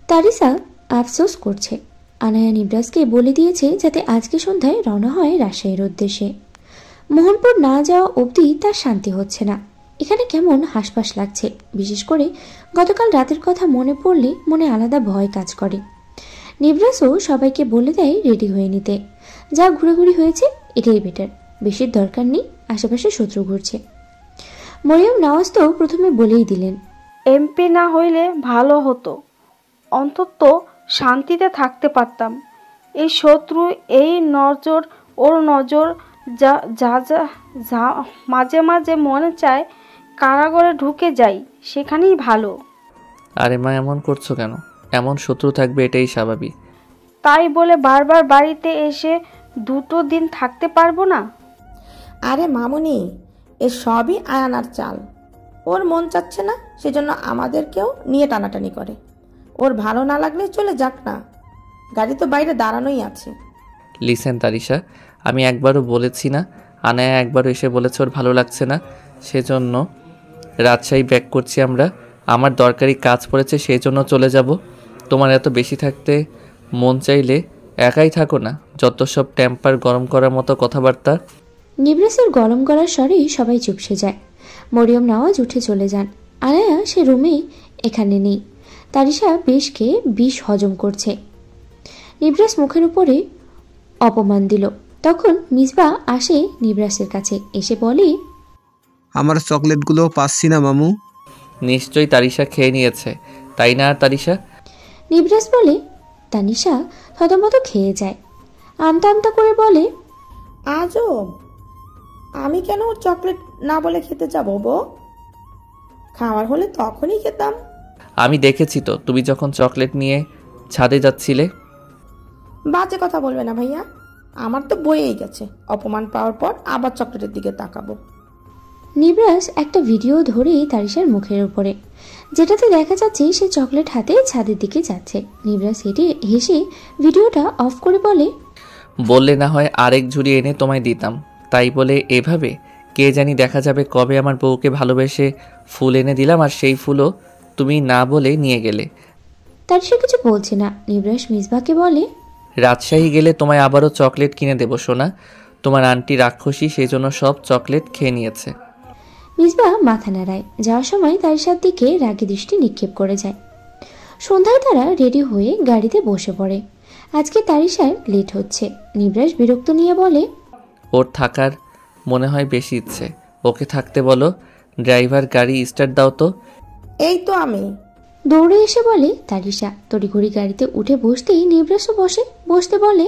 তারিসা আফসোস করছে। আনায়া নিবরাসকে বলে দিয়েছে যাতে আজকে সন্ধ্যায় রওনা হয় রাজশাহীর উদ্দেশ্যে। মোহনপুর না যাওয়া অবধি তার শান্তি হচ্ছে না। এখানে কেমন হাসপাস লাগছে, বিশেষ করে গতকাল রাতের কথা মনে পড়লে মনে আলাদা ভয় কাজ করে। নিবরাসও সবাইকে বলে দেয় রেডি হয়ে নিতে। যা ঘোরাঘুরি হয়েছে এটাই বেটার, বেশির দরকার নেই, আশেপাশে শত্রু ঘুরছে। মরিয়ম নওয়াজ তো প্রথমে বলেই দিলেন, এমপি না হইলে ভালো হতো, অন্তত শান্তিতে থাকতে পারতাম। এই শত্রু, এই নজর, ওর নজর, যা যা যা যা মাঝে মাঝে মনে চায় কারাগারে ঢুকে যাই, সেখানেই ভালো। আরে মা, এমন করছো কেন? এমন শত্রু থাকবে, এটাই স্বাভাবিক। তাই বলে বারবার বাড়িতে এসে 2 দিন থাকতে পারবো না? আরে মামুনি, এ সবই আয়ানার চাল। ওর মন চাচ্ছে না, সেজন্য আমাদেরকেও নিয়ে টানাটানি করে। ওর ভালো না লাগলে চলে যাক না, গাড়ি তো বাইরে দাঁড়ানোই আছে। লিসেন তারিশা, আমি একবারও বলেছি না? আনায়া একবারও এসে বলেছে ওর ভালো লাগছে না, সেজন্য রাজশাহী ব্যাক করছি আমরা। আমার দরকারি কাজ পড়েছে, সেই জন্য চলে যাব। তোমার এত বেশি থাকতে মন চাইলে একাই থাকো না, যত সব টেম্পার গরম করার মতো কথাবার্তা। নিবরাসের গরম করার স্বরেই সবাই চুপসে যায়। মরিয়ম নওয়াজ উঠে চলে যান। আনায়া সে রুমেই এখানে নেই। তারিশা বেশ খেয়ে বিষ হজম করছে। নিবরাস মুখের উপরে অপমান দিল। তখন মিসবা আসে নিবরাসের কাছে, এসে বলে, আমার চকলেটগুলো পাচ্ছি না মামু। নিশ্চয়ই তারিশা খেয়ে নিয়েছে, তাই না তারিশা? নিবরাস বলে। তানিশা থতমত খেয়ে যায়। আমতা আমতা করে বলে, আজব, আমি কেন ওর চকলেট না বলে খেতে যাবো বউ? খাওয়ার হলে তখনই খেতাম। আমি দেখেছি তো, তুমি যখন চকলেট নিয়ে ছাদে যাচ্ছিলে। বাজে কথা বলবে না ভাইয়া, আমার তো বইয়েই গেছে। অপমান পাওয়ার পর আবার চকলেটের দিকে তাকাবো। নিবরাস একটা ভিডিও ধরে তারিশার মুখের উপরে, যেটাতে দেখা যাচ্ছে সে চকলেট হাতে ছাদের দিকে যাচ্ছে। নিবরাস হেসে ভিডিওটা অফ করে বলে, বললে না হয় আরেক ঝুড়ি এনে তোমায় দিতাম, তাই বলে এভাবে? কে জানি, দেখা যাবে কবে আমার বউকে ভালোবেসে ফুল এনে দিলাম আর সেই ফুলও তুমি না বলে নিয়ে গেলে। তারিশা কিছু বলছে না। নিবরাস মিসবাকে বলে, রাজশাহী গেলে তোমায় আবারও চকলেট কিনে দেবো সোনা। তোমার আন্টি রাক্ষসী, সেই জন্য সব চকলেট খেয়ে নিয়েছে। মিসবা মাথা নাড়ায়। যাওয়ার সময় তারিশার দিকে রাগী দৃষ্টি নিক্ষেপ করে যায়। সন্ধ্যায় তারা রেডি হয়ে গাড়িতে বসে পড়ে। আজকে তারিশার লেট হচ্ছে। নিবরাস বিরক্ত নিয়ে বলে, ওর থাকার মনে হয় বেশি ইচ্ছে, ওকে থাকতে বলো। ড্রাইভার, গাড়ি স্টার্ট দাও তো। এই তো আমি। দৌড়ে এসে বলে তারিশা। তড়িঘড়ি গাড়িতে উঠে বসতেই নিবরাসও বসতে বলে,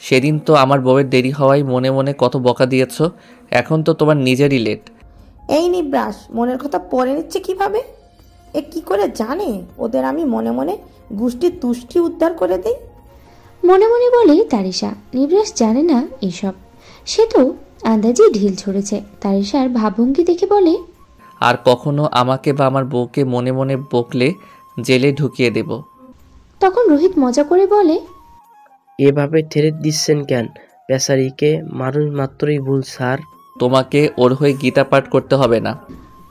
সেদিন তো আমার বউয়ের দেরি হওয়ায় মনে মনে কত বকা দিয়েছ, এখন তো তোমার নিজেরই লেট। এই নিবরাস মনের কথা পড়ে নিচ্ছে কিভাবে? এ কি করে জানে ওদের আমি মনে মনে গোষ্ঠীর তুষ্টি উদ্ধার করে দেই? মনে মনে বলে তারিশা। নিবরাস জানে না এসব, সে তো আন্দাজে ঢিল ছড়েছে। তারিশার ভাবভঙ্গি দেখে বলে, আর কখনো আমাকে বা আমার বউকে মনে মনে বকলে জেলে ঢুকিয়ে দেব। তখন রোহিত মজা করে বলে, এভাবে ঠেলে দিচ্ছেন কেন? বেচারিকে মানুষ মাত্রই ভুল স্যার। তোমাকে ওর হয়ে গীতা পাঠ করতে হবে না।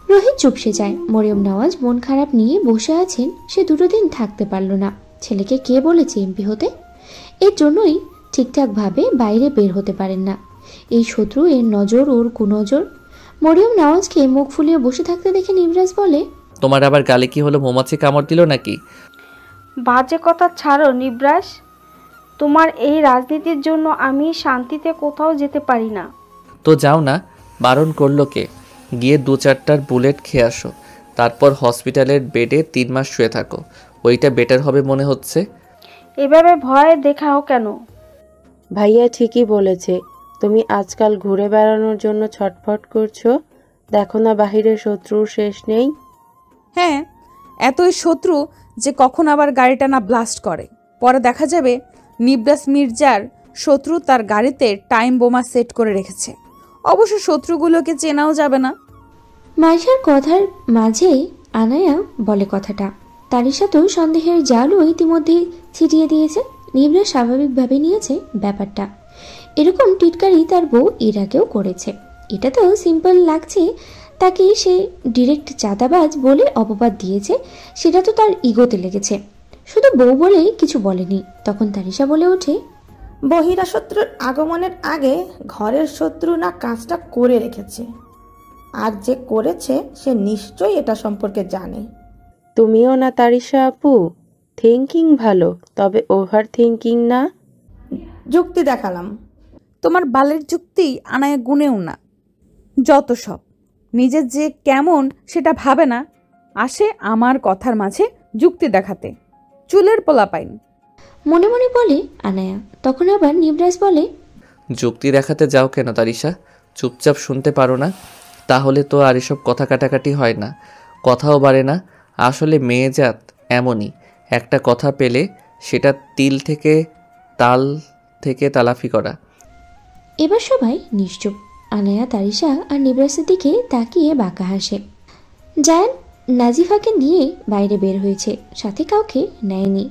রোহিত চুপসে যায়। মরিয়ম নওয়াজ মন খারাপ নিয়ে বসে আছেন। সে 2 দিন থাকতে পারল না। ছেলেকে কে বলেছে এমপি হতে? এর জন্যই ঠিকঠাকভাবে বাইরে বের হতে পারেন না। এই শত্রু, এর নজর, ওর কুনজর। মরিয়ম নওয়াজকে মুখ ফুলিয়ে বসে থাকতে দেখে নিবরাস বলে, তোমার আবার গালে কি হলো? মৌমাছি কামড় দিল নাকি? বাজে কথা ছাড়ো নিবরাস, তোমার এই রাজনীতির জন্য আমি শান্তিতে কোথাও যেতে পারি না। তো যাও না, বারণ করলো কে? গিয়ে 2-4টার বুলেট খেয়ে আসো, তারপর হসপিটালের বেডে 3 মাস শুয়ে থাকো, ওইটা বেটার হবে মনে হচ্ছে। এভাবে ভয় দেখাও কেন? ভাইয়া ঠিকই বলেছে, তুমি আজকাল ঘুরে বেড়ানোর জন্য ছটফট করছো। দেখো না বাহিরে শত্রুর শেষ নেই। হ্যাঁ, এতই শত্রু যে কখন আবার গাড়িটা না ব্লাস্ট করে। পরে দেখা যাবে নিবরাস মির্জার শত্রু তার গাড়িতে টাইম বোমা সেট করে রেখেছে। অবশ্য শত্রুগুলোকে চেনাও যাবে না। মাইশার কথার মাঝেই আনায়া বলে কথাটা। তারিশা তো সন্দেহের জালও ইতিমধ্যে ছিটিয়ে দিয়েছে। নিবরাস স্বাভাবিকভাবে নিয়েছে ব্যাপারটা। এরকম টিটকারি তার বউ এর আগেও করেছে। এটা তো সিম্পল লাগছে। তাকে সে ডিরেক্ট চাঁদাবাজ বলে অপবাদ দিয়েছে, সেটা তো তার ইগোতে লেগেছে। শুধু বউ বলে কিছু বলেনি। তখন তারিশা বলে ওঠে, বহিরা শত্রুর আগমনের আগে ঘরের শত্রু না কাজটা করে রেখেছে, আর যে করেছে সে নিশ্চয়ই এটা সম্পর্কে জানে। তুমিও না তারিশা আপু? থিঙ্কিং ভালো, তবে ওভার থিঙ্কিং না। যুক্তি দেখালাম। তোমার বালের যুক্তি আনায়া গুনেও না। যত সব নিজের যে কেমন সেটা ভাবে না, আসে আমার কথার মাঝে যুক্তি দেখাতে। চুলের পোলাপাইন। মনে মনে বলে আনায়া। তখন আবার নিবরাজ বলে, যুক্তি দেখাতে যাও কেন তারিশা? চুপচাপ শুনতে পারো না? তাহলে তো আর এসব কথা কাটাকাটি হয় না, কথাও বাড়ে না। আসলে মেয়ে জাত এমনই, একটা কথা পেলে সেটা তিল থেকে তাল থেকে তালাফি করা। এবার সবাই নিশ্চুপ। আনায়া তারিশা আর নিবরাজের দিকে তাকিয়ে বাঁকা হাসে। জায়ান নাজিফাকে নিয়ে বাইরে বের হয়েছে, সাথে কাউকে নেয়নি।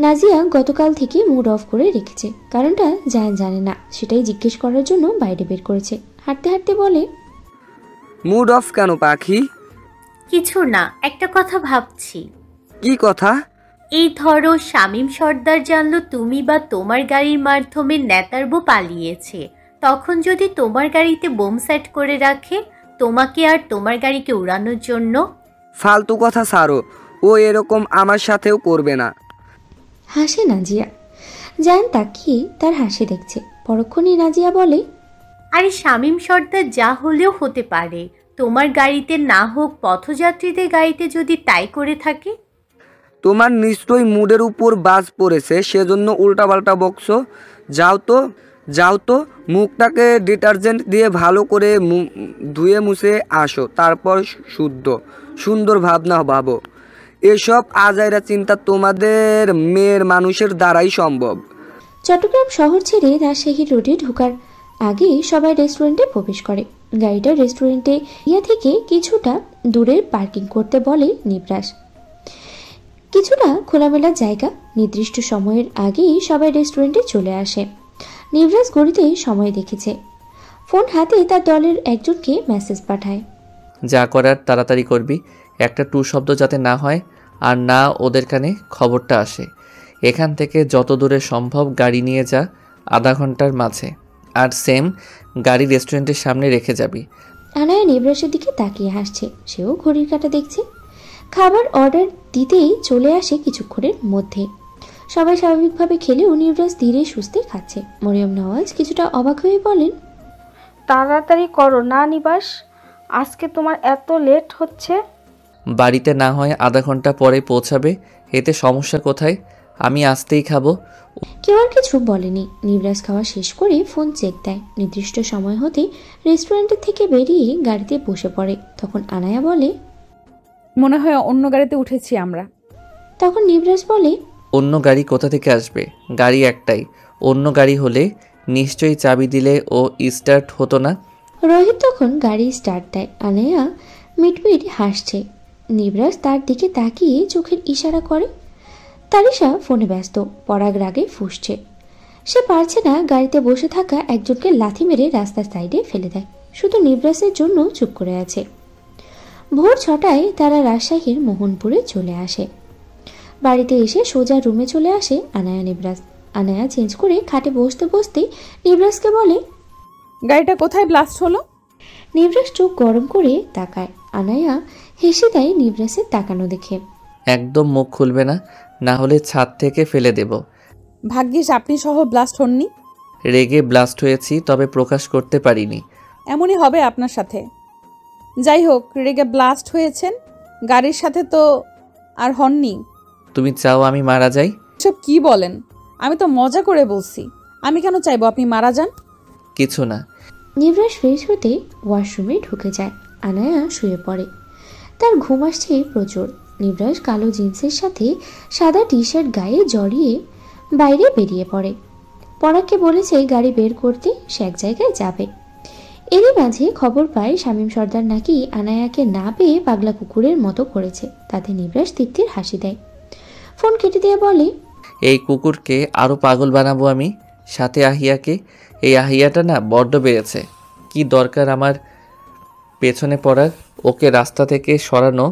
নাজিয়া গতকাল থেকে মুড অফ করে রেখেছে, কারণটা জায়ান জানে না, সেটাই জিজ্ঞেস করার জন্য বাইরে বের করেছে। হাঁটতে হাঁটতে বলে, মুড অফ কেন পাখি? কিছু না, একটা কথা ভাবছি। কি কথা? এই ধরো শামীম সর্দার জানলো তুমি বা তোমার গাড়ির মাধ্যমে নেতার বউ পালিয়েছে, তখন যদি তোমার গাড়িতে বোম সেট করে রাখে তোমাকে আর তোমার গাড়িকে উড়ানোর জন্য। ফালতু কথা ছাড়ো, ও এরকম আমার সাথেও করবে না। হাসে নাজিয়া। জায়ান তাকিয়ে তার হাসি দেখছে। পরক্ষণে নাজিয়া বলে, আরে শামীম সর্দার যা হলেও হতে পারে, তোমার গাড়িতে না হোক পথযাত্রীদের গাড়িতে যদি তাই করে থাকে। তোমার নিশ্চয়ই মুডের উপর বাজ পড়েছে, সেজন্য উল্টাপাল্টা বকছো। যাও তো মুখটাকে ডিটারজেন্ট দিয়ে ভালো করে ধুয়ে মুছে আসো, তারপর সুন্দর ভাবনা ভাবো। এসব আজাইরা চিন্তা তোমাদের মেয়ের মানুষের দ্বারাই সম্ভব। চট্টগ্রাম শহর ছেড়ে রাজশাহী রোডে ঢোকার আগে সবাই রেস্টুরেন্টে প্রবেশ করে। গাড়িটা রেস্টুরেন্টে ইয়া থেকে কিছুটা দূরে পার্কিং করতে বলে নিবরাজ। কিছুটা খোলামেলা জায়গা। নির্দিষ্ট সময়ের আগেই সবাই রেস্টুরেন্টে চলে আসে। নিবরাজ ঘড়িতে সময় দেখেছে। ফোন হাতে তার দলের একজনকে মেসেজ পাঠায়, যা করার তাড়াতাড়ি করবি, একটা টু শব্দ যাতে না হয় আর না ওদের কানে খবরটা আসে। এখান থেকে যত দূরে সম্ভব গাড়ি নিয়ে যা, আধা ঘন্টার মাঝে। আর সেম গাড়ি রেস্টুরেন্টের সামনে রেখে যাবি। আনায়া নিবরাজের দিকে তাকিয়ে হাসছে। সেও ঘড়ির কাঁটা দেখছে। খাবার অর্ডার দিতেই চলে আসে কিছুক্ষণের মধ্যে। সবাই স্বাভাবিকভাবে খেলেও নিবরাজ ধীরে সুস্থে খাচ্ছে। মরিয়ম নওয়াজ কিছুটা অবাক হয়ে বলেন, তাড়াতাড়ি করো না নিবাস, আজকে তোমার এত লেট হচ্ছে। বাড়িতে না হয় আধা ঘন্টা পরে পৌঁছাবে, এতে সমস্যা কোথায়? আমি আসতেই খাবো। কেউ আর কিছু বলেনি। নিবরাজ খাওয়া শেষ করে ফোন চেক দেয়। নির্দিষ্ট সময় হতে রেস্টুরেন্টের থেকে বেরিয়ে গাড়িতে বসে পড়ে। তখন আনায়া বলে, মনে হয় অন্য গাড়িতে উঠেছি আমরা। তখন নিবরাজ বলে, অন্য গাড়ি কোথা থেকে আসবে? গাড়ি একটাই, অন্য গাড়ি হলে নিশ্চয়ই চাবি দিলে ও স্টার্ট হতো না। রোহিত তখন গাড়ি স্টার্ট দেয়। আনায়া মিটমিট হাসছে। নিবরাজ তার দিকে তাকিয়ে চোখের ইশারা করে। তারিশা ফোনে ব্যস্ত, পরাগ রাগে ফুঁসছে। সে পারছে না গাড়িতে বসে থাকা একজনকে লাথি মেরে রাস্তার সাইডে ফেলে দেয়। শুধু নিবরাজের জন্য চুপ করে আছে। ভোর 6টায় তারা রাজশাহীর মোহনপুরে চলে আসে। বাড়িতে এসে সোজা রুমে চলে আসে আনায়া নিবরাজ। আনায়া চেঞ্জ করে খাটে বসতে বসতে নিবরাজকে বলে, গাড়িটা কোথায় ব্লাস্ট হলো? নিবরাজ চোখ গরম করে তাকায়। আনায়া হেসে দেয় নিবরাজের তাকানো দেখে। একদম মুখ খুলবে না, না হলে ছাদ থেকে ফেলে দেব। ভাগ্যিস আপনি সহ ব্লাস্ট হননি। রেগে ব্লাস্ট হয়েছি, তবে প্রকাশ করতে পারিনি। এমনই হবে আপনার সাথে। যাই হোক, রেগে ব্লাস্ট হয়েছেন, গাড়ির সাথে তো আর হননি। তুমি চাও আমি মারা যাই? সব কি বলেন? আমি তো মজা করে বলছি। আমি কেন চাইবো আপনি মারা যান? কিছু না। নিবরাজ ফ্রেশ হতে ওয়াশরুমে ঢুকে যায়। আনায়া শুয়ে পড়ে। তার ঘুম আসছে প্রচুর। নিবরাজ কালো জিন্সের সাথে সাদা টি শার্ট গায়ে জড়িয়ে বাইরে বেরিয়ে পড়ে। পরাগকে বলেছে গাড়ি বের করতে, সে এক জায়গায় যাবে। এরই মাঝে খবর পায় শামীম সর্দার নাকি আনায়াকে না পেয়ে পাগলা কুকুরের মতো করেছে। তাতে নিবরাজ তৃপ্তির হাসি দেয়। ফোন কেটে দিয়ে বলে, এই কুকুরকে আরও পাগল বানাবো আমি, সাথে আহিয়াকে। এই আহিয়াটা না বড্ড বেড়েছে। কি দরকার আমার পেছনে পড়ার? ওকে রাস্তা থেকে সরানো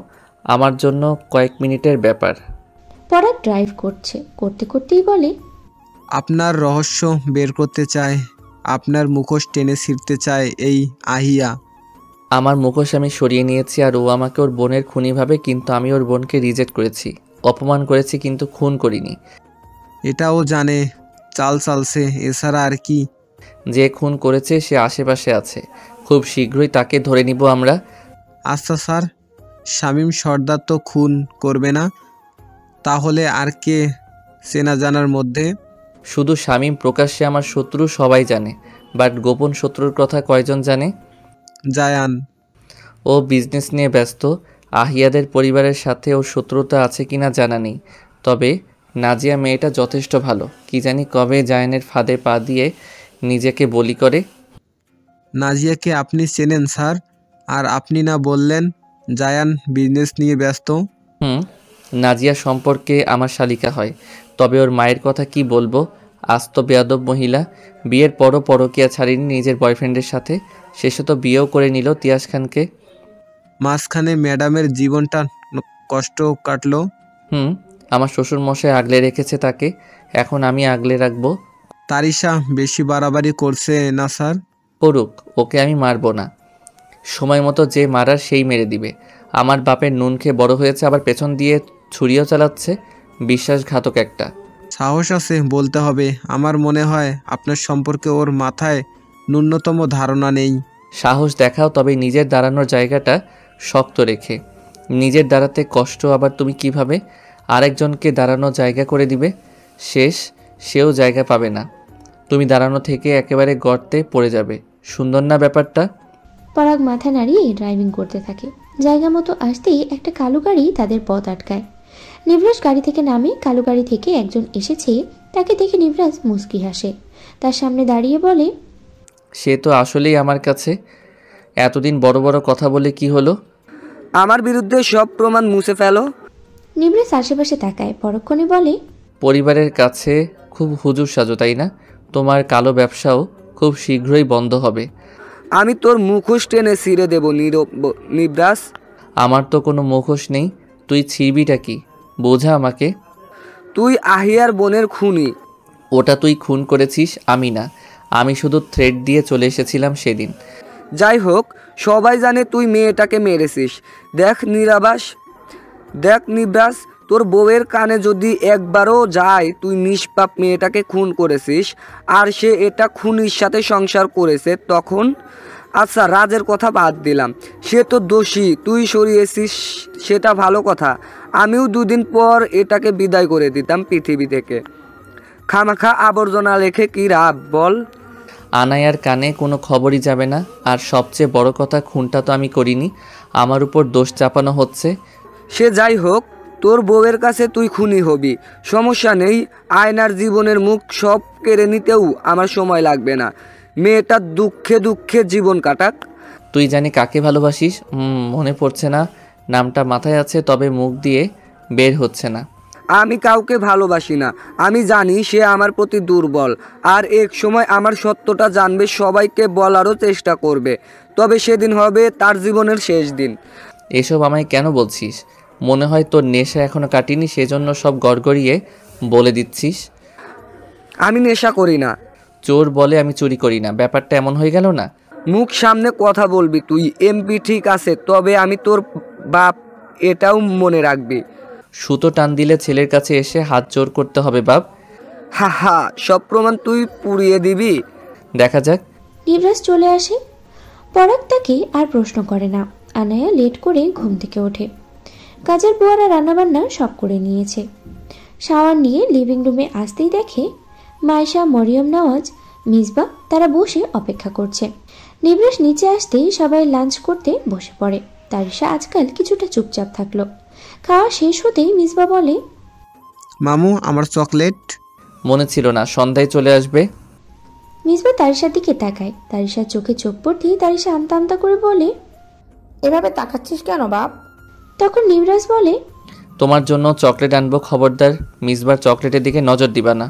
আমার জন্য কয়েক মিনিটের ব্যাপার। পরাগ ড্রাইভ করছে, করতে করতেই বলে, আপনার রহস্য বের করতে চায়, আপনার মুখোশ টেনে ছিঁড়তে চায় এই আহিয়া। আমার মুখোশ আমি সরিয়ে নিয়েছি, আর ও আমাকে ওর বোনের খুনি ভাবে, কিন্তু আমি ওর বোনকে রিজেক্ট করেছি, অপমান করেছি, কিন্তু খুন করিনি। এটাও জানে, চাল চালছে, এছাড়া আর কি? যে খুন করেছে সে আশেপাশে আছে, খুব শীঘ্রই তাকে ধরে নিব আমরা। আচ্ছা স্যার, শামীম সর্দার তো খুন করবে না, তাহলে আর কে চেনা জানার মধ্যে? শুধু শামীম প্রকাশ্যে আমার শত্রু সবাই জানে, বাট গোপন শত্রুর কথা কয়জন জানে? জায়ান। ও বিজনেস নিয়ে ব্যস্ত, আহিয়াদের পরিবারের সাথে ওর শত্রুতা আছে কিনা জানা নেই। তবে নাজিয়া মেয়েটা যথেষ্ট ভালো, কি জানি কবে জায়ানের ফাঁদে পা দিয়ে নিজেকে বলি করে। নাজিয়াকে আপনি চেনেন স্যার? আর আপনি না বললেন জায়ান বিজনেস নিয়ে ব্যস্ত? নাজিয়া সম্পর্কে আমার শালিকা হয়, তবে ওর মায়ের কথা কি বলবো, আস্ত বেয়াদব মহিলা। বিয়ের পরও পরকিয়া ছাড়িনি নিজের বয়ফ্রেন্ডের সাথে, শেষে তো বিয়েও করে নিল তিয়াস খানকে। মাঝখানে ম্যাডামের জীবনটা কষ্ট কাটলো। আমার শ্বশুর মশাই আগলে রেখেছে তাকে, এখন আমি আগলে রাখবো। তারিশা বেশি বাড়াবাড়ি করছে না স্যার? করুক, ওকে আমি মারবো না। সময় মতো যে মারার সেই মেরে দিবে। আমার বাপের নুন খেয়ে বড় হয়েছে, আবার পেছন দিয়ে ছুরিও চালাচ্ছে, বিশ্বাসঘাতক একটা। সাহস আছে বলতে হবে। আমার মনে হয় আপনার সম্পর্কে ওর মাথায় ন্যূনতম ধারণা নেই। সাহস দেখাও, তবে নিজের দাঁড়ানোর জায়গাটা শক্ত রেখে। নিজের দাঁড়াতে কষ্ট, আবার তুমি কিভাবে আরেকজনকে দাঁড়ানোর জায়গা করে দিবে? সেও জায়গা পাবে না, তুমি দাঁড়ানো থেকে একেবারে গর্তে পড়ে যাবে। সুন্দর না ব্যাপারটা? পরাগ মাথা নাড়িয়ে ড্রাইভিং করতে থাকে। জায়গা মতো আসতেই একটা কালো গাড়ি তাদের পথ আটকায়। নিবরাজ গাড়ি থেকে নামে। কালো গাড়ি থেকে একজন এসেছে, তাকে দেখে নিবরাজ মুচকি হাসে। তার সামনে দাঁড়িয়ে বলে, সে তো আসলেই আমার কাছে। এতদিন বড় বড় কথা বলে কি হলো? আমার বিরুদ্ধে সব প্রমাণ মুছে ফেলো। নিবরাজ আশেপাশে তাকায়, পরক্ষণে বলে, পরিবারের কাছে খুব হুজুর সাজো, তাই না? তোমার কালো ব্যবসাও খুব শীঘ্রই বন্ধ হবে। আমি তোর মুখোশ টেনে ছিঁড়ে দেব নিবরাজ। আমার তো কোনো মুখোশ নেই, তুই ছিড়বিটা কি? বোঝা আমাকে। তুই আহিয়ার বোনের খুনি। ওটা তুই খুন করেছিস, আমি না। আমি শুধু থ্রেড দিয়ে চলে এসেছিলাম সেদিন। যাই হোক, সবাই জানে তুই মেয়েটাকে মেরেছিস। দেখ নিবরাজ, তোর বউয়ের কানে যদি একবারও যায় তুই নিষ্পাপ মেয়েটাকে খুন করেছিস, আর সে এটা খুনির সাথে সংসার করেছে, তখন? আচ্ছা, রাজের কথা বাদ দিলাম, সে তো দোষী, তুই সরিয়েছিস সেটা ভালো কথা। আমিও দুদিন পর এটাকে বিদায় করে দিতাম পৃথিবী থেকে। খামাখা আবর্জনা লেখে কি রাব বল? আনায়ার কানে কোনো খবরই যাবে না। আর সবচেয়ে বড় কথা, খুনটা তো আমি করিনি, আমার উপর দোষ চাপানো হচ্ছে। সে যাই হোক, তোর বউয়ের কাছে তুই খুনি হবি, সমস্যা নেই। আয়নার জীবনের মুখ সব কেড়ে নিতেও আমার সময় লাগবে না। মেয়েটা দুঃখে দুঃখে জীবন কাটাক। তুই জানি কাকে ভালোবাসিস, মনে পড়ছে না, নামটা মাথায় আছে, তবে মুখ দিয়ে বের হচ্ছে না। আমি কাউকে ভালোবাসি না, আমি জানি সে আমার প্রতি দুর্বল, আর এক সময় আমার সত্যটা জানবে, সবাইকে বলারও চেষ্টা করবে, তবে সেদিন হবে তার জীবনের শেষ দিন। এসব আমায় কেন বলছিস? মনে হয় তোর নেশা এখনো কাটিনি, সেজন্য সব গড়গড়িয়ে বলে দিচ্ছিস। আমি নেশা করি না। চোর বলে আমি চুরি করি না, ব্যাপারটা এমন হয়ে গেল না? মুখ সামনে কথা বলবি তুই। এমপি ঠিক আছে, তবে আমি তোর বাপ, এটাও মনে রাখবি। সুতো টান দিলে ছেলের কাছে এসে হাত জোর করতে হবে বাপ। হা, সব প্রমাণ তুই পুড়িয়ে দিবি। দেখা যাক। নিবরাজ চলে আসে। পরাগ তাকে আর প্রশ্ন করে না। আনায়া লেট করে ঘুম থেকে ওঠে। কাজের বুয়ারা রান্নাবান্না সব করে নিয়েছে। শাওয়ার নিয়ে লিভিং রুমে আসতেই দেখে মাইশা, মরিয়ম নওয়াজ, মিসবা তারা বসে অপেক্ষা করছে। নিবরাজ নিচে আসতেই সবাই লাঞ্চ করতে বসে পড়ে। তারিশা আজকাল কিছুটা চুপচাপ থাকলো। খাওয়া শেষ হতেই মিসবা বলে, মামু আমার চকলেট। মনে ছিল না, সন্ধ্যায় চলে আসবে। মিসবা তারিশার দিকে তাকায়। তারিশার চোখে চোখ পড়তেই তারিশা আমতা আমতা করে বলে, এভাবে তাকাচ্ছিস কেন বাপ? তখন নিবরাজ বলে, তোমার জন্য চকলেট আনবো, খবরদার মিসবার চকলেটের দিকে নজর দিবা না।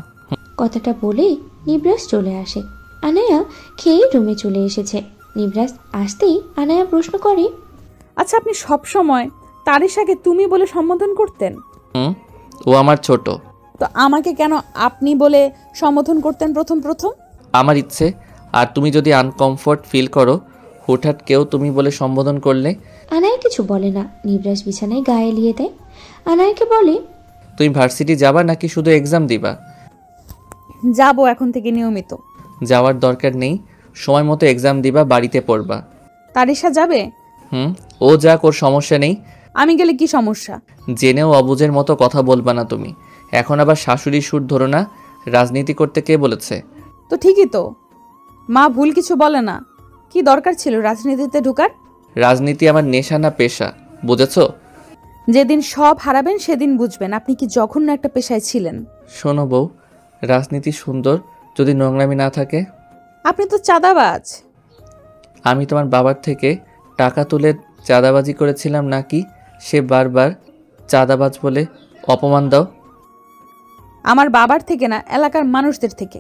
কথাটা বলে নিবরাজ চলে আসে। আনায়া খেয়ে রুমে চলে এসেছে। নিবরাজ আসতেই আনায়া প্রশ্ন করে, আচ্ছা, আপনি সব সময় তারিশাকে তুমি বলে সম্বোধন করতেন? ও আমার ছোট। তো আমাকে কেন আপনি বলে সম্বোধন করতেন প্রথম প্রথম? আমার ইচ্ছে। আর তুমি যদি আনকমফোর্ট ফিল করো হুটহাট কেউ তুমি বলে সম্বোধন করলে? আনায়া কিছু বলে না। নিবরাস বিছানায় গায়ে এলিয়ে দেয়। আনায়াকে বলে, তুমি ভার্সিটি যাবা নাকি শুধু এক্সাম দিবা? যাব এখন থেকে নিয়মিত। যাওয়ার দরকার নেই, সময় মতো এক্সাম দিবা, বাড়িতে পড়বা। তারিশা যাবে? ও যাক, ওর সমস্যা নেই। আমি গেলে কি সমস্যা? জেনেও অবুঝের মতো কথা বলবা না তুমি। এখন আবার শাশুড়ির সুর ধরো না। রাজনীতি করতে কে বলেছে? তো ঠিকই তো, মা ভুল কিছু বলে না। কি দরকার ছিল রাজনীতিতে ঢোকার? রাজনীতি আমার নেশা না পেশা, বুঝেছো? যেদিন সব হারাবেন সেদিন বুঝবেন আপনি কি জঘন্য একটা পেশায় ছিলেন। শোনো বউ, রাজনীতি সুন্দর যদি নোংরামি না থাকে। আপনি তো চাঁদাবাজ। আমি তোমার বাবার থেকে টাকা তুলে চাঁদাবাজি করেছিলাম নাকি সে বারবার চাঁদাবাজ বলে অপমান দাও? আমার বাবার থেকে না, এলাকার মানুষদের থেকে।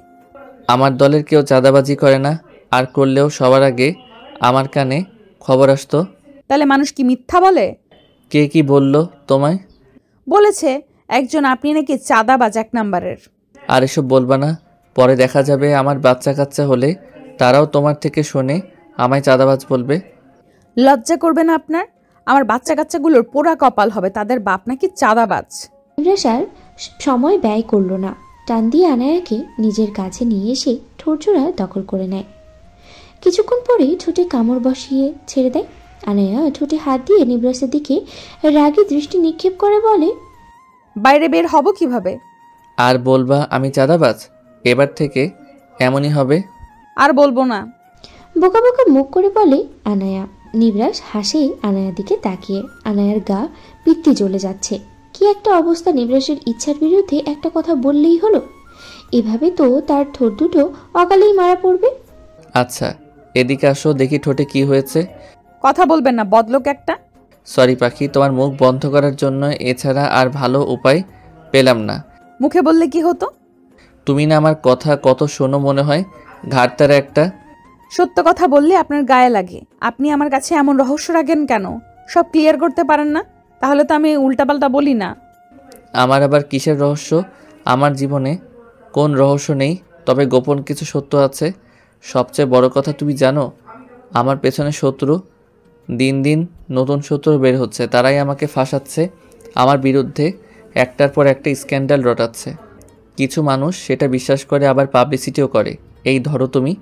আমার দলের কেউ চাঁদাবাজি করে না, আর করলেও সবার আগে আমার কানে খবর আসতো। তাহলে মানুষ কি মিথ্যা বলে? কে কি বলল তোমায়? বলেছে একজন আপনি নাকি চাঁদাবাজ 1 নাম্বারের। আর এসব বলবা না, পরে দেখা যাবে আমার বাচ্চা কাচ্চা হলে তারাও তোমার থেকে শুনে আমায় চাঁদাবাজ বলবে। লজ্জা করবে না আপনার? আমার বাচ্চা কাচ্চাগুলোর পোড়া কপাল হবে, তাদের বাপ নাকি চাঁদাবাজ। নিবরাস আর সময় ব্যয় করলো না। টান দিয়ে আনায়াকে নিজের কাছে নিয়ে এসে ঠোঁটজোড়া দখল করে নেয়। কিছুক্ষণ পরে ঠোঁটে কামড় বসিয়ে ছেড়ে দেয়। আনায়া ঠোঁটে হাত দিয়ে নিবরাসের দিকে রাগী দৃষ্টি নিক্ষেপ করে বলে, বাইরে বের হব কিভাবে? আর বলবা আমি চাঁদাবাজ? এবার থেকে এমনই হবে। আর বলবো না। বোকা বোকা মুখ করে বলে আনায়া। নিবরাস হাসে আনায়ার দিকে তাকিয়ে। আনায়ার গা পিত্তি জ্বলে যাচ্ছে। কি একটা অবস্থা! নিবরাসের ইচ্ছার বিরুদ্ধে একটা কথা বললেই হলো। এভাবে তো তার ঠোঁট দুটো অকালেই মারা পড়বে। আচ্ছা এদিকে আসো, দেখি ঠোঁটে কি হয়েছে। কথা বলবেন না, বদলোক একটা। সরি পাখি, তোমার মুখ বন্ধ করার জন্য এছাড়া আর ভালো উপায় পেলাম না। মুখে বললে কি হতো? তুমি না আমার কথা কত শোনো মনে হয়, ঘাটতারা একটা। সত্য কথা বললে আপনার গায়ে লাগে। আপনি আমার কাছে এমন রহস্য রাখেন কেন? সব ক্লিয়ার করতে পারেন না? তাহলে তো আমি উল্টাপাল্টা বলি না। আমার আবার কিসের রহস্য? আমার জীবনে কোন রহস্য নেই, তবে গোপন কিছু সত্য আছে। সবচেয়ে বড় কথা তুমি জানো, আমার পেছনে শত্রু। দিন দিন নতুন শত্রু বের হচ্ছে, তারাই আমাকে ফাঁসাচ্ছে। আমার বিরুদ্ধে একটার পর একটা স্ক্যান্ডাল রটাচ্ছে। কিছু মানুষ সেটা বিশ্বাস করে, আবার পাবলিসিটিও করে। এই ধরো তুমি।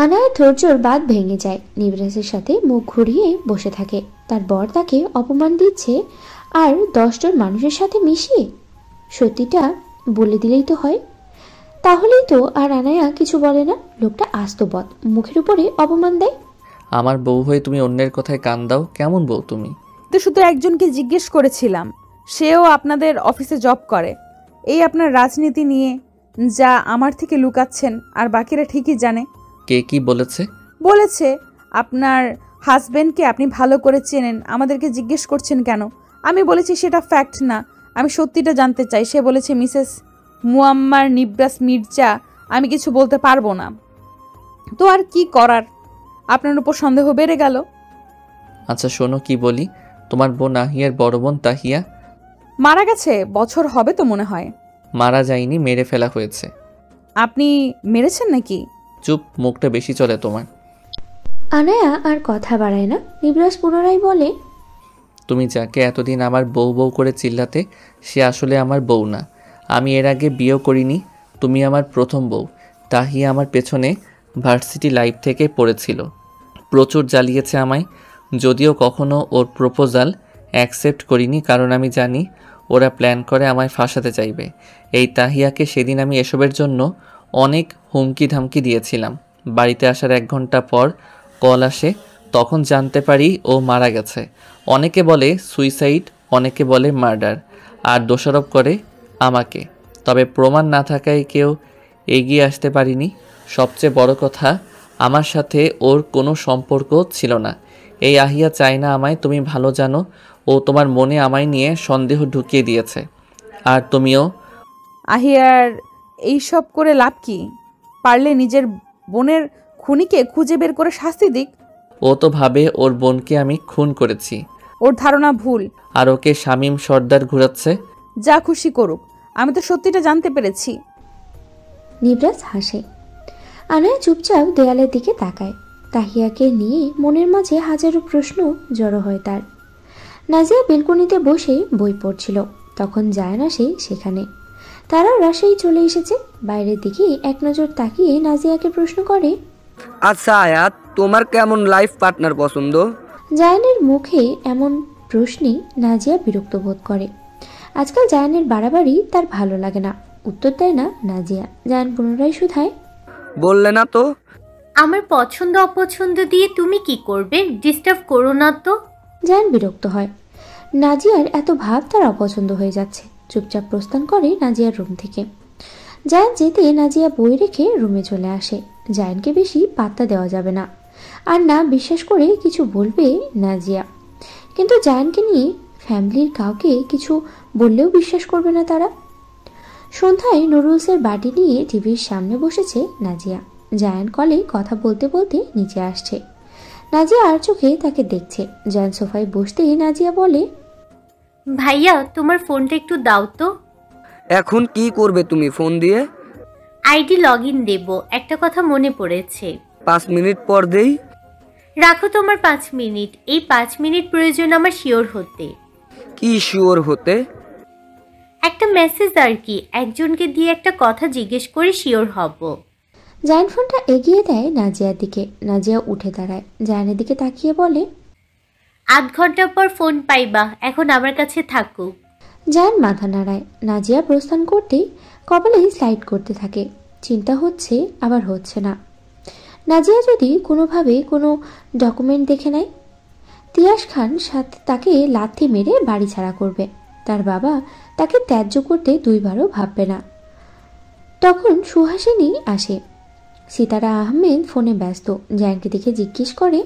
আনায়ার ধৈর্যর বাঁধ ভেঙে যায়। নিবরাসের সাথে মুখ ঘুরিয়ে বসে থাকে। তার বর তাকে অপমান দিচ্ছে, আর 10 জন মানুষের সাথে মিশিয়ে। সত্যিটা বলে দিলেই তো হয়। তাহলেই তো আর আনায়া কিছু বলে না। লোকটা আস্ত বদ, মুখের উপরে অপমান দেয়। আমার বউ হয়ে তুমি অন্যের কথায় কান দাও, কেমন বউ তুমি? তো শুধু একজনকে জিজ্ঞেস করেছিলাম, সেও আপনাদের অফিসে জব করে। এই আপনার রাজনীতি নিয়ে যা আমার থেকে লুকাচ্ছেন, আর বাকিরা ঠিকই জানে। কে কি বলেছে? বলেছে আপনার হাজবেন্ডকে আপনি ভালো করে চেনেন, আমাদেরকে জিজ্ঞেস করছেন কেন? আমি বলেছি সেটা ফ্যাক্ট না, আমি সত্যিটা জানতে চাই। সে বলেছে মিসেস মুয়াম্মার নিবরাস মির্জা, আমি কিছু বলতে পারবো না। তো আর কি করার, আপনার উপর সন্দেহ বেড়ে গেল। আচ্ছা শোনো কি বলি, তোমার বোন আহিয়ার বড় বোন তাহিয়া মারা গেছে, বছর হবে তো মনে হয়। মারা যায়নি, মেরে ফেলা হয়েছে। আপনি মেরেছেন নাকি? চুপ, মুখটা বেশি চলে তোমার। আনায়া আর কথা বাড়ায় না। নিবরাস পুনরায় বলে, তুমি যাকে এতদিন আমার বউ বউ করে চিল্লাতে, সে আসলে আমার বউ না। আমি এর আগে বিয়েও করিনি, তুমি আমার প্রথম বউ। তাহিয়া আমার পেছনে ভার্সিটি লাইফ থেকে পড়েছিল, প্রচুর জ্বালিয়েছে আমায়। যদিও কখনো ওর প্রপোজাল অ্যাকসেপ্ট করিনি, কারণ আমি জানি ওরা প্ল্যান করে আমায় ফাঁসাতে চাইবে। এই তাহিয়াকে সেদিন আমি এসবের জন্য অনেক হুমকি ধামকি দিয়েছিলাম। বাড়িতে আসার 1 ঘন্টা পর কল আসে, তখন জানতে পারি ও মারা গেছে। অনেকে বলে সুইসাইড, অনেকে বলে মার্ডার, আর দোষারোপ করে আমাকে। তবে প্রমাণ না থাকায় কেউ এগিয়ে আসতে পারিনি। সবচেয়ে বড় কথা, আমার সাথে ওর কোনো সম্পর্ক ছিল না। এই আহিয়া চায় না আমায়, তুমি ভালো জানো। ও তোমার মনে আমায় নিয়ে সন্দেহ ঢুকিয়ে দিয়েছে। আর তুমিও। আহিয়ার এইসব করে লাভ কি? পারলে নিজের বোনের খুনিকে খুঁজে বের করে শাস্তি দিক। ও তো ভাবে ওর বোনকে আমি খুন করেছি। ওর ধারণা ভুল। আর ওকে শামীম সর্দার ঘুরাচ্ছে। যা খুশি করুক, আমি তো সত্যিটা জানতে পেরেছি। নিবরাজ হাসে। আনায়া চুপচাপ দেয়ালের দিকে তাকায়। তাহিয়াকে নিয়ে মনের মাঝে হাজারো প্রশ্ন জড়ো হয় তার। নাজিয়া বেলকনিতে বসে বই পড়ছিল, তখন জায়ান আসে সেখানে। তারা রাশেই চলে এসেছে। বাইরের দিকে এক নজর তাকিয়ে নাজিয়াকে প্রশ্ন করে, আচ্ছা আয়াত, তোমার কেমন লাইফ পার্টনার পছন্দ? জায়ানের মুখে এমন প্রশ্নে নাজিয়া বিরক্ত বোধ করে। আজকাল জায়ানের বাড়াবাড়ি তার ভালো লাগে না। উত্তর দেয় না নাজিয়া। জায়ান পুনরায় শুধায়, বললে না তো। আমার পছন্দ অপছন্দ দিয়ে তুমি কি করবে? ডিস্টার্ব করো না তো। জায়ান বিরক্ত হয়। নাজিয়ার এত ভাব তার অপছন্দ হয়ে যাচ্ছে। চুপচাপ প্রস্থান করে নাজিয়ার রুম থেকে। জায়ান যেতে নাজিয়া বই রেখে রুমে চলে আসে। জায়ানকে বেশি পাত্তা দেওয়া যাবে না, আর না বিশ্বাস করে কিছু বলবে নাজিয়া। কিন্তু জায়ানকে নিয়ে ফ্যামিলির কাউকে কিছু বললেও বিশ্বাস করবে না তারা। সন্ধ্যায় নুডলসের বাটি নিয়ে টিভির সামনে বসেছে নাজিয়া। জায়ান কলে কথা বলতে বলতে নিচে আসছে। নাজিয়া আর চোখে তাকে দেখছে। জায়ান সোফায় বসতেই নাজিয়া বলে, ভাইয়া তোমার ফোনটা একটু দাও তো। এখন কি করবে তুমি ফোন দিয়ে? আইডি লগ ইন দেবো, একটা কথা মনে পড়েছে। 5 মিনিট পর দেই। রাখো তোমার 5 মিনিট। এই 5 মিনিট প্রয়োজন আমার শিওর হতে। কি শিওর হতে? একটা মেসেজ আর কি, একজনকে দিয়ে একটা কথা জিজ্ঞেস করে শিওর হব। জায়ান ফোনটা এগিয়ে দেয় নাজিয়ার দিকে। নাজিয়া উঠে দাঁড়ায়। জায়ানের দিকে তাকিয়ে বলে, 8 ঘন্টা পর ফোন পাইবা, এখন আমার কাছে থাকুক। জায়ান মাথা নাড়ায়। নাজিয়া প্রস্থান করতেই কপালে স্লাইড করতে থাকে। চিন্তা হচ্ছে আবার হচ্ছে না। নাজিয়া যদি কোনোভাবে কোনো ডকুমেন্ট দেখে নেয়, তিয়াস খান সাথে তাকে লাথি মেরে বাড়ি ছাড়া করবে। তার বাবা তাকে ত্যায্য করতে দুইবারও ভাববে না। তখন সুহাসিনী আসে। সিতারা আহমেদ ফোনে ব্যস্ত। জায়ানকে দেখে জিজ্ঞেস করে,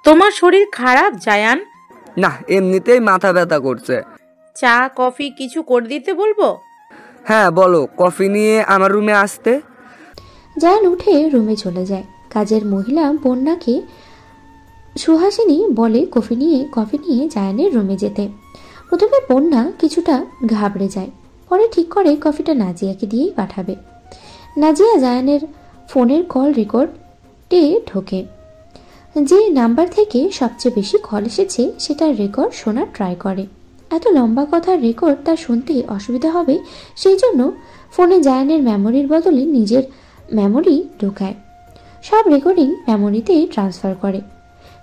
তোমার শরীর খারাপ জায়ান? না, এমনিতেই মাথা ব্যথা করছে। চা কফি কিছু করে দিতে বলবো? হ্যাঁ বলো, কফি নিয়ে আমার রুমে আসতে। জায়ান উঠে রুমে চলে যায়। কাজের মহিলা বন্যাকে সুহাসিনী বলে কফি নিয়ে জায়ানের রুমে যেতে। প্রথমে বন্যা কিছুটা ঘাবড়ে যায়, পরে ঠিক করে কফিটা নাজিয়াকে দিয়েই পাঠাবে। নাজিয়া জায়ানের ফোনের কল রেকর্ডে ঢোকে। যে নাম্বার থেকে সবচেয়ে বেশি কল এসেছে সেটার রেকর্ড শোনার ট্রাই করে। এত লম্বা কথার রেকর্ড তার শুনতে অসুবিধা হবে, সেই জন্য ফোনে জায়ানের মেমোরির বদলে নিজের মেমোরি ঢোকায়। সব রেকর্ডিং মেমোরিতে ট্রান্সফার করে।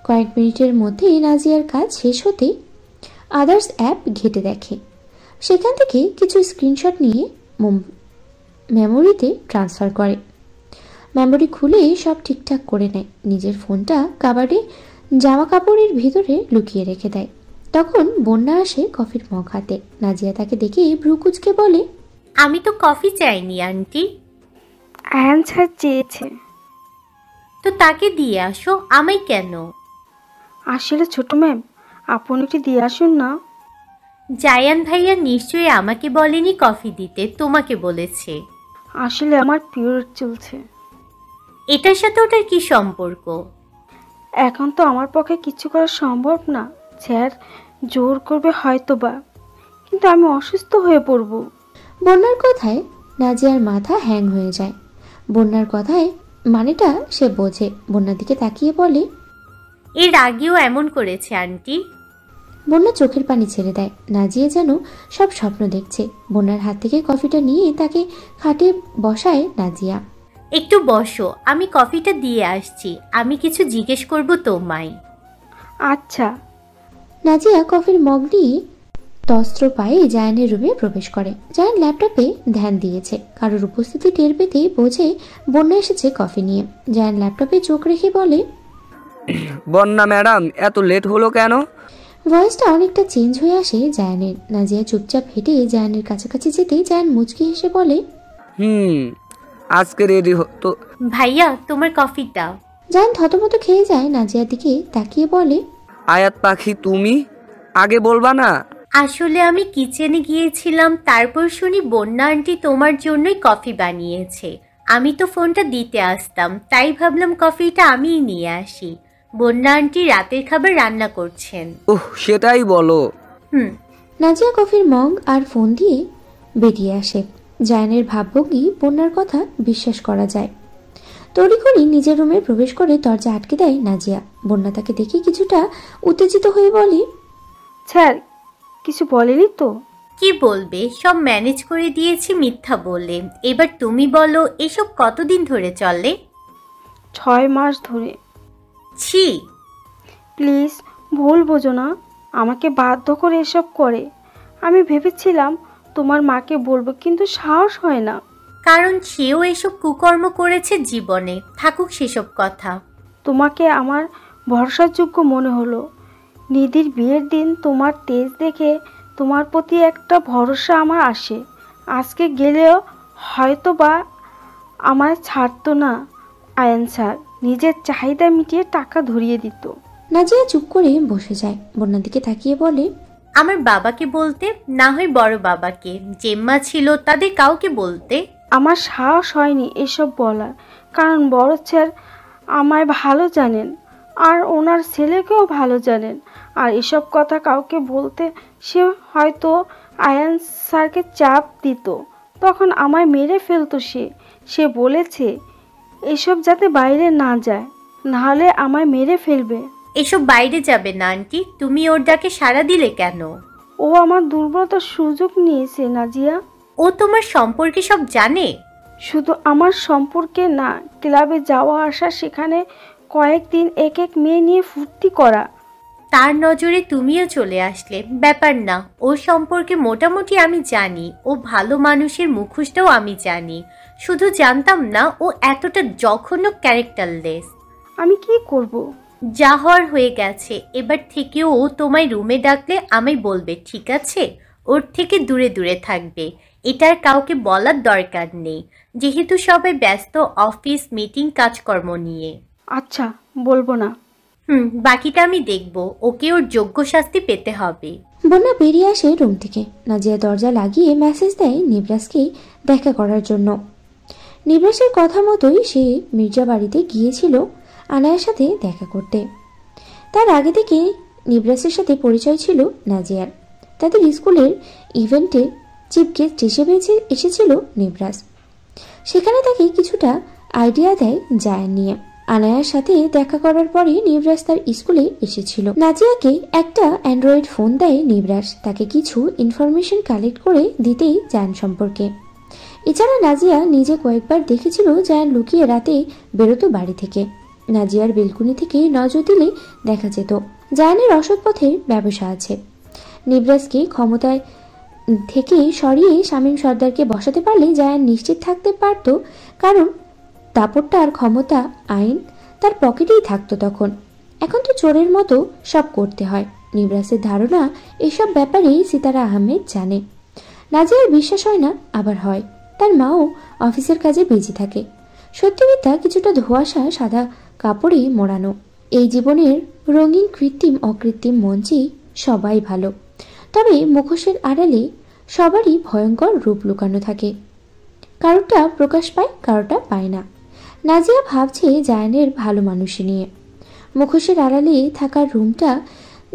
কয়েক মিনিটের মধ্যেই নাজিয়ার কাজ শেষ হতে আদার্স অ্যাপ ঘেটে দেখে। সেখান থেকে কিছু স্ক্রিনশট নিয়ে মেমোরিতে ট্রান্সফার করে। মেমোরি খুলে সব ঠিকঠাক করে নেয়। নিজের ফোনটা কাবার্ডে জামা কাপড়ের ভিতরে লুকিয়ে রেখে দেয়। তখন বন্যা আসে কফির মগ হাতে। নাজিয়া তাকে দেখে ভ্রু কুঁচকে বলে, আমি তো কফি চাইনি আন্টি। অ্যান্সার চেয়েছে তো তাকে দিয়ে আসো, আমায় কেন? আসলে ছোট ম্যাম, আপনি একটু দিয়ে আসুন না। জায়ান ভাইয়া নিশ্চয়ই আমাকে বলেনি কফি দিতে, তোমাকে বলেছে। আসলে আমার পিরিয়ড চলছে। এটার সাথে ওটার কি সম্পর্ক? এখন তো আমার পক্ষে কিছু করা সম্ভব না। স্যার জোর করবে হয়তোবা, কিন্তু আমি অসুস্থ হয়ে পড়ব। বন্যার কথায় নাজিয়ার মাথা হ্যাং হয়ে যায়। বন্যার কথায় মানেটা সে বোঝে। বন্যার দিকে তাকিয়ে বলে, এর আগেও এমন করেছে আন্টি। বন্যা চোখের পানি ছেড়ে দেয়। নাজিয়া যেন সব স্বপ্ন দেখছে। বন্যার হাত থেকে কফিটা নিয়ে তাকে খাটে বসায় নাজিয়া। একটু বসো, আমি কফিটা দিয়ে আসছি। আমি কিছু জিজ্ঞেস করব তোমায়। আচ্ছা। নাজিয়া কফির মগ নিয়ে তস্ত্র পায়ে জায়ানের রুমে প্রবেশ করে। জায়ান ল্যাপটপে ধ্যান দিয়েছে। কারোর উপস্থিতি টের পেতেই বোঝে বন্যা এসেছে কফি নিয়ে। জায়ান ল্যাপটপে চোখ রেখে বলে, বন্যা ম্যাডাম, এত লেট হলো কেন? ভয়েসটা অনেকটা চেঞ্জ হয়ে আসে জায়ানের। নাজিয়া চুপচাপ হেঁটে জায়ানের কাছাকাছি যেতে জায়ান মুচকি হেসে বলে, আজকে রেডি তো। ভাইয়া তোমার কফিটা। জায়ান থতমত খেয়ে যায়। নাজিয়ার দিকে তাকিয়ে বলে, আয়াত পাখি, তুমি আগে বলবা না? আসলে আমি কিচেনে গিয়েছিলাম, তারপর শুনি বন্যা আন্টি তোমার জন্যই কফি বানিয়েছে। আমি তো ফোনটা দিতে আসতাম, তাই ভাবলাম কফিটা আমিই নিয়ে আসি। বন্যা আন্টি রাতের খাবার রান্না করছেন। ওহ, সেটাই বলো। নাজিয়া কফির মগ আর ফোন দিয়ে বেরিয়ে আসে। জায়ানের ভাবভঙ্গি বন্যার কথা বিশ্বাস করা যায়। তড়িঘড়ি নিজের রুমে প্রবেশ করে দরজা আটকে দেয় নাজিয়া। বন্যা তাকে দেখে কিছুটা উত্তেজিত হয়ে বলে, স্যার কিছু বলেনি তো? কি বলবে, সব ম্যানেজ করে দিয়েছি মিথ্যা বলে। এবার তুমি বলো, এসব কতদিন ধরে চলে? 6 মাস ধরে। ছি, প্লিজ ভুল বোঝো না, আমাকে বাধ্য করে এসব করে। আমি ভেবেছিলাম তোমার মাকে বলবো, কিন্তু সাহস হয় না। কারণ সেও এসব কুকর্ম করেছে জীবনে। থাকুক সেসব কথা। তোমাকে আমার ভরসাযোগ্য মনে হলো। নিধির বিয়ের দিন তোমার তেজ দেখে তোমার প্রতি একটা ভরসা আমার আসে। আজকে গেলেও হয়তো বা আমায় ছাড়তো না আয়ান স্যার, নিজের চাহিদা মিটিয়ে টাকা ধরিয়ে দিত। নাজিয়া চুপ করে বসে যায়। বন্যার দিকে তাকিয়ে বলে, আমার বাবাকে বলতে, না হয় বড় বাবাকে, জেম্মা ছিল তাদের কাউকে বলতে। আমার সাহস হয়নি এসব বলার, কারণ বড় স্যার আমায় ভালো জানেন আর ওনার ছেলেকেও ভালো জানেন। আর এসব কথা কাউকে বলতে সে হয়তো আয়ান স্যারকে চাপ দিত, তখন আমায় মেরে ফেলতো। সে বলেছে এসব যাতে বাইরে না যায়, নাহলে আমায় মেরে ফেলবে। এসব বাইরে যাবে না আন্টি, তুমি ওর ডাকে সাড়া দিলে কেন? ও আমার দুর্বলতার সুযোগ নিয়েছে নাজিয়া। ও তোমার সম্পর্কে সব জানে? শুধু আমার সম্পর্কে না, ক্লাবে যাওয়া আসা, সেখানে কয়েকদিন এক এক মেয়ে নিয়ে ফুর্তি করা। তার নজরে তুমিও চলে আসলে, ব্যাপার না। ও সম্পর্কে মোটামুটি আমি জানি। ও ভালো মানুষের মুখোশটাও আমি জানি, শুধু জানতাম না ও এতটা জঘন্য ক্যারেক্টারলেস। আমি কি করব? যা হওয়ার হয়ে গেছে। এবার থেকেও ও তোমায় রুমে ডাকলে আমায় বলবে, ঠিক আছে? ওর থেকে দূরে দূরে থাকবে। এটার কাউকে বলার দরকার নেই, যেহেতু সবাই ব্যস্ত অফিস মিটিং কাজকর্ম নিয়ে। আচ্ছা, বলবো না। বাকিটা আমি দেখব। ওকে ওর যোগ্য শাস্তি পেতে হবে। বন্যা বেরিয়ে আসে রুম থেকে। নাজিয়া দরজা লাগিয়ে মেসেজ দেয় নিবরাসকে দেখা করার জন্য। নিবরাসের কথা মতোই সে মির্জা বাড়িতে গিয়েছিল আনায়ার সাথে দেখা করতে। তার আগে থেকে নিবরাসের সাথে পরিচয় ছিল নাজিয়ার। তাদের স্কুলের ইভেন্টে চিফ গেস্ট হিসেবে এসেছিল নিবরাস। সেখানে তাকে কিছুটা আইডিয়া দেয় জায়ান নিয়ে। আনায়ার সাথে দেখা করার পরে নিবরাস তার স্কুলে এসেছিল। নাজিয়াকে একটা অ্যান্ড্রয়েড ফোন দেয় নিবরাস, তাকে কিছু ইনফরমেশন কালেক্ট করে দিতেই জায়ান সম্পর্কে। এছাড়া নাজিয়া নিজে কয়েকবার দেখেছিল জায়ান লুকিয়ে রাতে বেরোতো বাড়ি থেকে। নাজিয়ার বেলকুনি থেকে নজর দিলে দেখা যেত জায়ানের অসৎ পথের ব্যবসা আছে। নিবরাসকে ক্ষমতায় থেকে সরিয়ে শামীম সর্দারকে বসাতে পারলে জায়ান নিশ্চিত থাকতে পারত, কারণ দাপটটা আর ক্ষমতা আইন তার পকেটেই থাকতো তখন। এখন তো চোরের মতো সব করতে হয়। নিবরাসের ধারণা এসব ব্যাপারে সিতারা আহমেদ জানে। নাজিয়ার বিশ্বাস হয় না, আবার হয়। তার মাও অফিসের কাজে বিজি থাকে। সত্যি মিথ্যা কিছুটা ধোঁয়াশা সাদা কাপড়ে মোড়ানো। এই জীবনের রঙিন কৃত্রিম অকৃত্রিম মঞ্চে সবাই ভালো, তবে মুখোশের আড়ালে সবারই ভয়ঙ্কর রূপ লুকানো থাকে। কারোটা প্রকাশ পায়, কারোটা পায় না। নাজিয়া ভাবছে জায়ানের ভালো মানুষই নিয়ে। মুখোশের আড়ালে থাকার রুমটা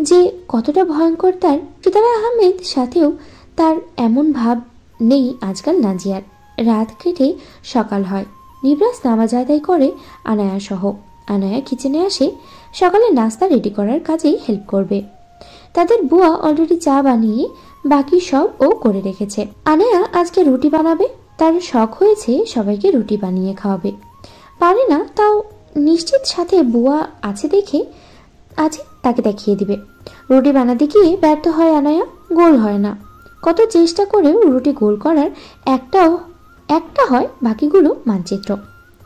যে কতটা ভয়ঙ্কর তার সিতারা আহমেদ সাথেও তার এমন ভাব নেই আজকাল নাজিয়ার। রাত কেটে সকাল হয়। নিবরাস নামাজ আদায় করে আনায়া সহ। আনায়া কিচেনে আসে সকালে নাস্তা রেডি করার কাজে হেল্প করবে। তাদের বুয়া অলরেডি চা বানিয়ে বাকি সব ও করে রেখেছে। আনায়া আজকে রুটি বানাবে। তার শখ হয়েছে সবাইকে রুটি বানিয়ে খাওয়াবে। পারে না তাও নিশ্চিত সাথে বুয়া আছে দেখে আছে তাকে দেখিয়ে দিবে। রুটি বানাতে গিয়ে ব্যর্থ হয় আনায়া, গোল হয় না। কত চেষ্টা করেও রুটি গোল করার একটা হয়, বাকিগুলো মানচিত্র।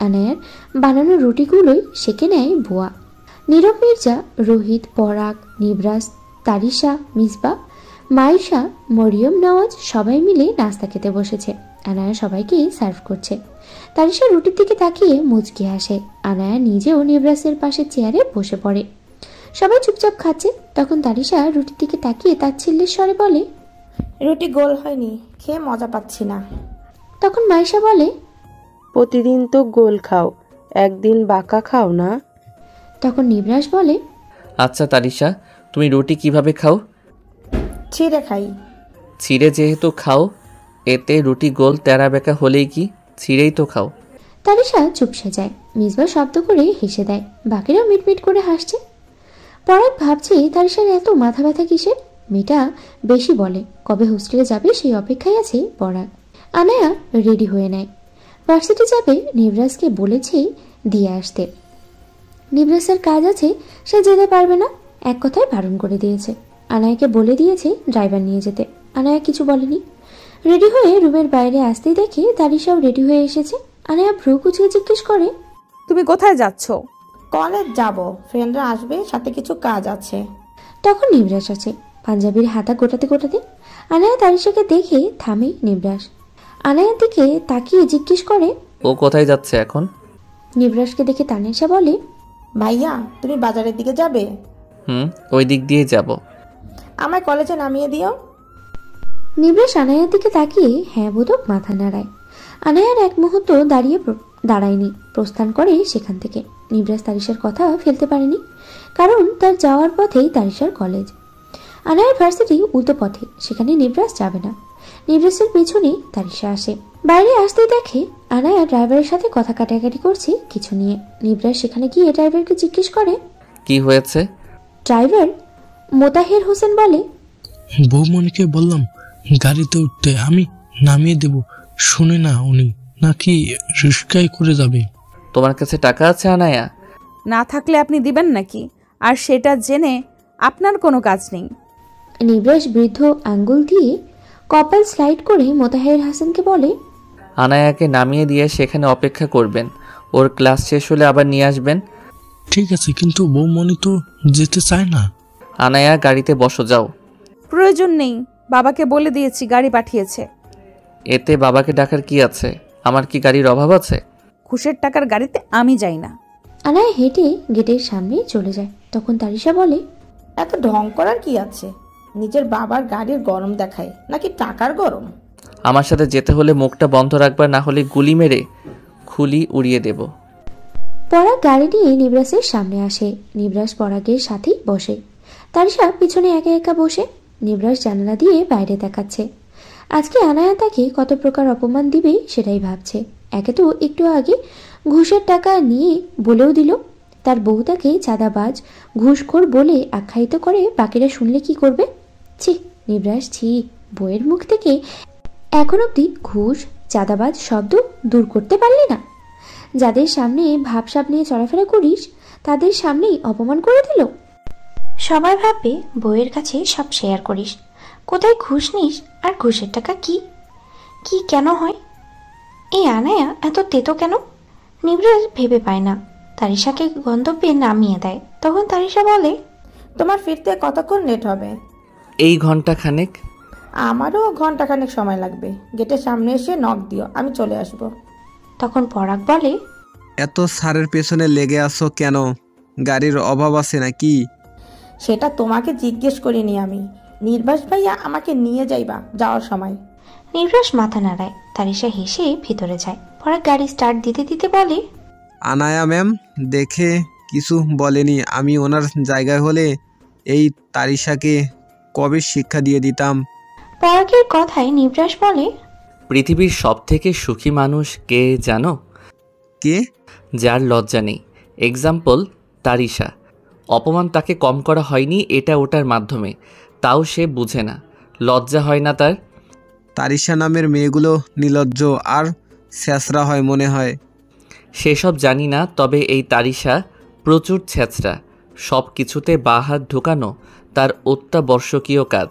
আনায়ার বানানো রুটিগুলোই সেঁকে নেয় বুয়া। নীরব মির্জা, রোহিত, পরাগ, নিবরাস, তারিশা, মিসবা, মাইশা, মরিয়ম, নওয়াজ সবাই মিলে নাস্তা খেতে বসেছে। আনায়া সবাইকে সার্ভ করছে। তারিশা রুটির দিকে তাকিয়ে মুচকি হাসে। আনায়া নিজেও নিবরাসের পাশে চেয়ারে বসে পড়ে। সবাই চুপচাপ খাচ্ছে। তখন তারিশা রুটির দিকে তাকিয়ে তাচ্ছিল্যের স্বরে বলে, রুটি গোল হয়নি, খেয়ে মজা পাচ্ছি না। তখন মাইশা বলে, প্রতিদিন তো গোল খাও, একদিন বাঁকা খাও না। তখন নিবরাস বলে, আচ্ছা তারিশা, তুমি রুটি কিভাবে খাও? ছিঁড়ে খাই। ছিঁড়ে যেহেতু খাও, এতে রুটি গোল তেরা বেঁকা হলেই কি, ছিঁড়েই তো খাও। তারিশা চুপসে যায়। মিসবা শব্দ করে হেসে দেয়। বাকিরা মিটমিট করে হাসছে। পরাগ ভাবছে তারিশার এত মাথা ব্যথা কিসের? মেয়েটা বেশি বলে। কবে হোস্টেলে যাবে সেই অপেক্ষায় আছে পরাগ। আনায়া রেডি হয়ে নেয়। ভার্সিটি যাবে। নিবরাজকে বলেছে দিয়ে আসতে। নিবরাজের কাজ আছে, সে যেতে পারবে না, এক কথায় বারণ করে দিয়েছে। আনায়াকে বলে দিয়েছে ড্রাইভার নিয়ে যেতে। আনায়া কিছু বলেনি। রেডি হয়ে রুমের বাইরে আসতেই দেখে তারিশাও রেডি হয়ে এসেছে। আনায়া ভ্রু কুচিয়ে জিজ্ঞেস করে, তুমি কোথায় যাচ্ছ? কলেজ যাব, ফ্রেন্ডরা আসবে, সাথে কিছু কাজ আছে। তখন নিবরাজ আছে পাঞ্জাবির হাতা গোটাতে গোটাতে। আনায়া তারিশাকে দেখে থামে নিবরাজ। আনায়ার দিকে তাকিয়ে জিজ্ঞেস করে, ও কোথায় যাচ্ছে এখন? নিবরাজকে দেখে তানিশা বলে, ভাইয়া তুমি বাজারের দিকে যাবে? ওই দিক দিয়ে যাব। আমায় কলেজে নামিয়ে দিও। নিবরাজ আনায়ার দিকে তাকিয়ে হ্যাঁ বোধক মাথা নাড়ায়। আনায়ার এক মুহূর্ত দাঁড়ায়নি, প্রস্থান করে সেখান থেকে। নিবরাজ তারিশার কথা ফেলতে পারেনি, কারণ তার যাওয়ার পথেই তারিশার কলেজ। আনায়ার ভার্সিটি উল্টো পথে, সেখানে নিবরাজ যাবে না। নিবরাজের পেছনে তারিশা আসে। বাইরে আসতেই দেখে আনায়া ড্রাইভারের সাথে কথা কাটাকাটি করছে কিছু নিয়ে। নিবরাজ সেখানে গিয়ে ড্রাইভারকে জিজ্ঞেস করে, কি হয়েছে? ড্রাইভার মোতাহের হোসেন বলে, বৌমনিকে বললাম গাড়িতে উঠতে, আমি নামিয়ে দেব, শুনে না উনি, নাকি রিস্কায় করে যাবে। তোমার কাছে টাকা আছে আনায়া? না থাকলে আপনি দিবেন নাকি? আর সেটা জেনে আপনার কোনো কাজ নেই। নিবরাজ বৃদ্ধ আঙ্গুল দিয়ে কপাল স্লাইড করে মোতাহের হাসানকে বলে, আনায়াকে নামিয়ে দিয়ে সেখানে অপেক্ষা করবেন, ওর ক্লাস শেষ হলে আবার নিয়ে আসবেন। ঠিক আছে, কিন্তু বৌমনি তো যেতে চায় না। আনায়া গাড়িতে বসো, যাও। প্রয়োজন নেই, বাবাকে বলে দিয়েছি, গাড়ি পাঠিয়েছে। এতে বাবাকে ডাকার কি আছে? আমার কি গাড়ির অভাব আছে? ঘুষের টাকার গাড়িতে আমি যাই না। আনায়া হেঁটে গেটের সামনে চলে যায়। তখন তারিশা বলে, এত ঢং করার কি আছে? নিজের বাবার গাড়ির গরম দেখায় নাকি টাকার গরম? আমার সাথে যেতে হলে মুখটা বন্ধ রাখবা, না হলে গুলি মেরে খুলি উড়িয়ে দেব। পরাগ গাড়ি নিয়ে নিবরাজের সামনে আসে। নিবরাজ পরাগের সাথেই বসে। তারিশা পিছনে একা একা বসে। নিবরাজ জানালা দিয়ে বাইরে তাকাচ্ছে। আজকে আনায়া তাকে কত প্রকার অপমান দিবে সেটাই ভাবছে। একে তো একটু আগে ঘুষের টাকা নিয়ে বলেও দিল। তার বউ তাকে চাঁদাবাজ, ঘুষখোর বলে আখ্যায়িত করে, বাকিরা শুনলে কি করবে? ছি নিবরাজ, ছি। বউয়ের মুখ থেকে এখন অব্দি ঘুষ, চাঁদাবাজ শব্দ দূর করতে পারলি না? যাদের সামনে ভাবসাব নিয়ে চলাফেরা করিস তাদের সামনেই অপমান করে দিল। সবাই ভাববে বউয়ের কাছে সব শেয়ার করিস। কোথায় ঘুষ নিস আর ঘুষের টাকা কি কি কেন হয়? এই আনায়া এত তেতো কেন? নিবরাজ ভেবে পায় না। তারিশাকে গন্তব্যে নামিয়ে দেয়। তখন তারিশা বলে, তোমার ফিরতে কতক্ষণ লেট হবে? এই ঘন্টা খানেক। আমারও ঘন্টাখানেক সময় লাগবে। গেটের সামনে এসে নক দিও, আমি চলে আসব। তখন পরাগ বলে, এত সারের পেছনে লেগে আসো কেন? গাড়ির অভাব আছে নাকি? সেটা তোমাকে জিজ্ঞেস করিনি আমি। নির্বাস ভাইয়া আমাকে নিয়ে যাইবা যাওয়ার সময়। নির্বাস মাথা নাড়ায়। তারিশা হেসে ভিতরে যায়। পরাগ গাড়ি স্টার্ট দিতে দিতে বলে, আনায়া ম্যাম দেখে কিছু বলেনি। আমি ওনার জায়গায় হলে এই তারিশাকে কবে শিক্ষা দিয়ে দিতাম। পরাগের কথায় নির্বাস বলে, পৃথিবীর সব থেকে সুখী মানুষ কে জানো? কে? যার লজ্জা নেই। এক্সাম্পল তারিশা। অপমান তাকে কম করা হয়নি এটা ওটার মাধ্যমে, তাও সে বুঝে না। লজ্জা হয় না তার? তারিশা নামের মেয়েগুলো নির্লজ্জ আর ছেঁচড়া হয় মনে হয়। সেসব জানি না, তবে এই তারিশা প্রচুর ছেঁচড়া। সব কিছুতে বাঁ হাত ঢোকানো তার অত্যাবশ্যকীয় কাজ।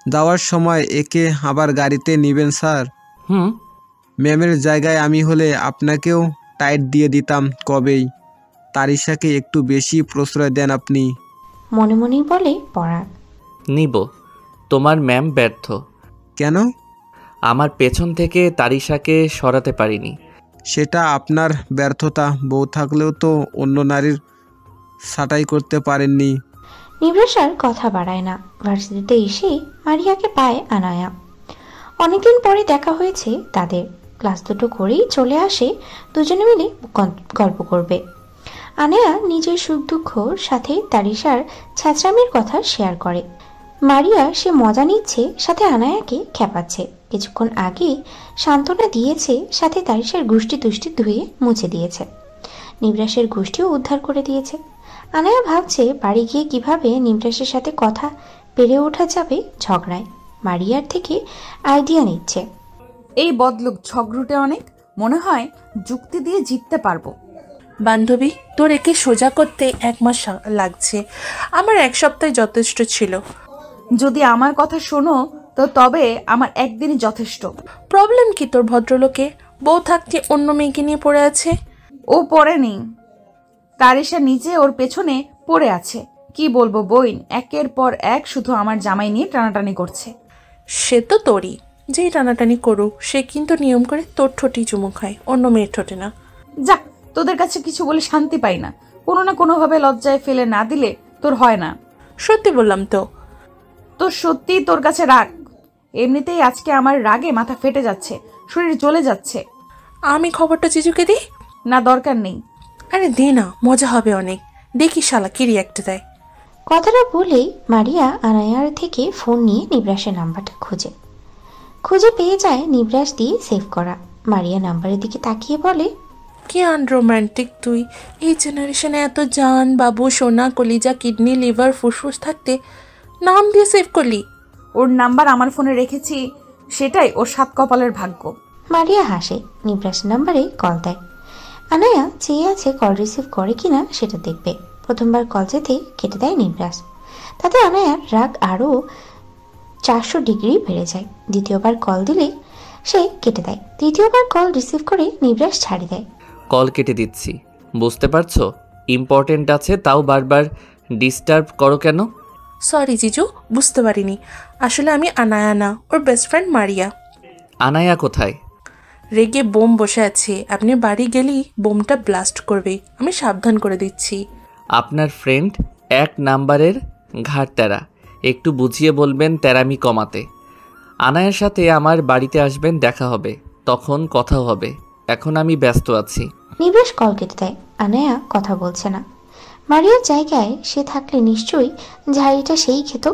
যাওয়ার সময় একে আবার গাড়িতে নেবেন স্যার? ম্যামের জায়গায় আমি হলে আপনাকেও টাইট দিয়ে দিতাম কবেই। তারিশাকে একটু বেশি প্রশ্রয় দেন আপনি। মনে মনেই বলে পরাগ। নিব। তোমার ম্যাম ব্যর্থ। কেন? আমার পেছন থেকে তারিশাকে সরাতে পারিনি। সেটা আপনার ব্যর্থতা। বউ থাকলেও তো অন্য নারীর ছাঁটাই করতে পারেননি। নিবরাসার কথা বাড়ায় না। ভার্সিটিতে এসে মারিয়াকে পায় আনায়া। অনেকদিন পরে দেখা হয়েছে তাদের। ক্লাস দুটো করেই চলে আসে দুজনে মিলে গল্প করবে। আনায়া নিজের সুখ দুঃখর সাথে তারিশার ছ্যাঁচড়ামির কথা শেয়ার করে। মারিয়া সে মজা নিচ্ছে, সাথে আনায়াকে খেপাচ্ছে। কিছুক্ষণ আগে সান্ত্বনা দিয়েছে, সাথে তারিশার গোষ্ঠী তুষ্টি ধুয়ে মুছে দিয়েছে, নিবরাসের গোষ্ঠীও উদ্ধার করে দিয়েছে। আনায়া ভাবছে বাড়ি গিয়ে কিভাবে নিবরাসের সাথে কথা পেরে ওঠা যাবে ঝগড়ায়। মারিয়ার থেকে আইডিয়া নিচ্ছে। এই বদলুক ঝগড়ুটে অনেক, মনে হয় যুক্তি দিয়ে জিততে পারবো। বান্ধবী, তোর একে সোজা করতে 1 মাস লাগছে, আমার 1 সপ্তাহ যথেষ্ট ছিল। যদি আমার কথা শোনো তো তবে আমার একদিনই যথেষ্ট। প্রবলেম কি তোর ভদ্রলোকে? বউ থাকতে অন্য মেয়েকে নিয়ে পড়ে আছে। ও পড়েনি, তারিশা নিজে ওর পেছনে পড়ে আছে। কি বলবো বইন, একের পর এক শুধু আমার জামাই নিয়ে টানাটানি করছে। সে তো তোরই, যেই টানাটানি করুক সে কিন্তু নিয়ম করে তোর ঠোঁটেই চুমু খায়, অন্য মেয়ের ঠোঁটে না। যা, তোদের কাছে কিছু বলে শান্তি পাই না। কোনো না কোনোভাবে লজ্জায় ফেলে না দিলে তোর হয় না। সত্যি বললাম তো। তোর সত্যি তোর কাছে রাগ। এমনিতেই আজকে আমার রাগে মাথা ফেটে যাচ্ছে, শরীর জ্বলে যাচ্ছে। আমি খবরটা জিজুকে দিই? না, দরকার নেই। আরে দে না, মজা হবে অনেক। দেখি শালা কি রিয়াক্ট দেয়। কথাটা বলেই মারিয়া আনায়ার থেকে ফোন নিয়ে নিবরাসের নাম্বারটা খুঁজে পেয়ে যায় নিবরাস দিয়ে সেভ করা। মারিয়া নাম্বারের দিকে তাকিয়ে বলে, কি আনরোম্যান্টিক তুই। এই জেনারেশনে এত জান বাবু সোনা কলিজা কিডনি লিভার ফুসফুস থাকতে নাম দিয়ে সেভ করলি। ওর নাম্বার আমার ফোনে রেখেছি, সেটাই ওর 7 কপালের ভাগ্য। মারিয়া হাসে, নিবরাসের নাম্বারে কল দেয়। আনায়া চেয়ে আছে কল রিসিভ করে কিনা সেটা দেখবে। প্রথমবার কল যেতে কেটে দেয় নিবরাস, তাতে আনায়ার রাগ আরও 400 ডিগ্রি বেড়ে যায়। দ্বিতীয়বার কল দিলে সে কেটে দেয়, তৃতীয়বার কল রিসিভ করে নিবরাস ছাড়ি দেয়। কল কেটে দিচ্ছি, বুঝতে পারছো ইম্পর্টেন্ট আছে, তাও বারবার ডিস্টার্ব করো কেন? সরি জিজু, বুঝতে পারিনি। আসলে আমি আনায়া না, ওর বেস্ট ফ্রেন্ড মারিয়া। আনায়া কোথায়? রেগে বোম বসে আছে, আপনি বাড়ি গেলেই বোমটা ব্লাস্ট করবে, আমি সাবধান করে দিচ্ছি। আপনার ফ্রেন্ড 1 নাম্বারের ঘাট তেরা, একটু বুঝিয়ে বলবেন তেরামি কমাতে। আনায়ার সাথে আমার বাড়িতে আসবেন, দেখা হবে, তখন কথা হবে। এখন আমি ব্যস্ত আছি। নিবরাস কল কেটে দেয়। আনায়া কথা বলছে না। মারিয়ার জায়গায় সে থাকলে নিশ্চয়ই ঝাড়িটা সেই খেত।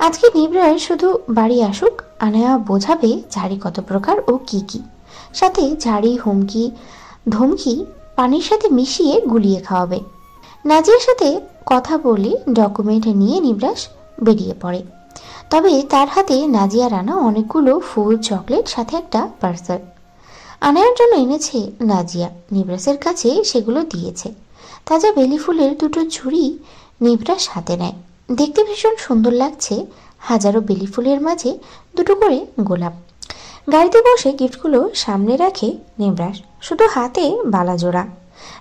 আজকে নিবরাস শুধু বাড়ি আসুক, আনায়া বোঝাবে ঝাড়ি কত প্রকার ও কি কি। সাথে ঝাড়ি হুমকি ধমকি পানির সাথে মিশিয়ে গুলিয়ে খাওয়াবে। নাজিয়ার সাথে কথা বলে ডকুমেন্ট নিয়ে নিবরাস বেরিয়ে পড়ে। তবে তার হাতে নাজিয়ার আনা অনেকগুলো ফুল, চকলেট, সাথে একটা পার্সেল। আনায়ার জন্য এনেছে নাজিয়া, নিবরাসের কাছে সেগুলো দিয়েছে। তাজা বেলি ফুলের 2টো ঝুড়ি নিবরাস হাতে নেয়। দেখতে ভীষণ সুন্দর লাগছে, হাজারো বেলি ফুলের মাঝে 2টো করে গোলাপ। গাড়িতে বসে গিফটগুলো সামনে রাখে নিবরাস, শুধু হাতে বালাজোড়া।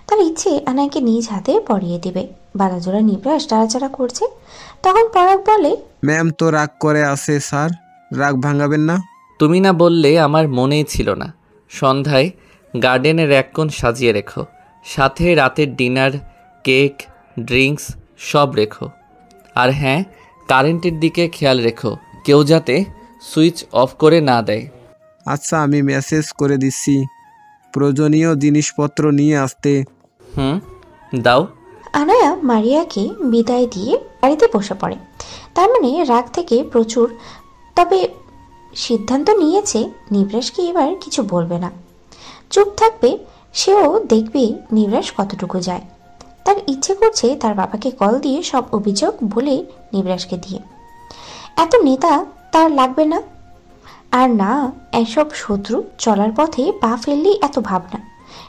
তার ইচ্ছে আনায়াকে নিজ হাতে পরিয়ে দেবে। বালাজোড়া নিবরাস টাড়াচাড়া করছে, তখন পরাগ বলে, ম্যাম তো রাগ করে আছে স্যার, রাগ ভাঙাবেন না। তুমি না বললে আমার মনেই ছিল না। সন্ধ্যায় গার্ডেনের 1 কোণ সাজিয়ে রেখো, সাথে রাতের ডিনার, কেক, ড্রিঙ্কস সব রেখো। আর হ্যাঁ, কারেন্টের দিকে খেয়াল রেখো, কেউ যাতে সুইচ অফ করে না দেয়। আচ্ছা, আমি মেসেজ করে দিচ্ছি। প্রয়োজনীয় জিনিসপত্র নিয়ে আসতে। দাও। আনায়া মারিয়াকে বিদায় দিয়ে গাড়িতে বসে পড়ে। তার মানে রাগ থেকে প্রচুর, তবে সিদ্ধান্ত নিয়েছে নিবরাসকে এবার কিছু বলবে না, চুপ থাকবে। সেও দেখবে নিবরাস কতটুকু যায়। তার ইচ্ছে করছে তার বাবাকে কল দিয়ে সব অভিযোগ বলে নিবরাসকে দিয়ে। এত নেতা তার লাগবে না, আর না এসব শত্রু চলার পথে পা ফেললেই এত ভাবনা।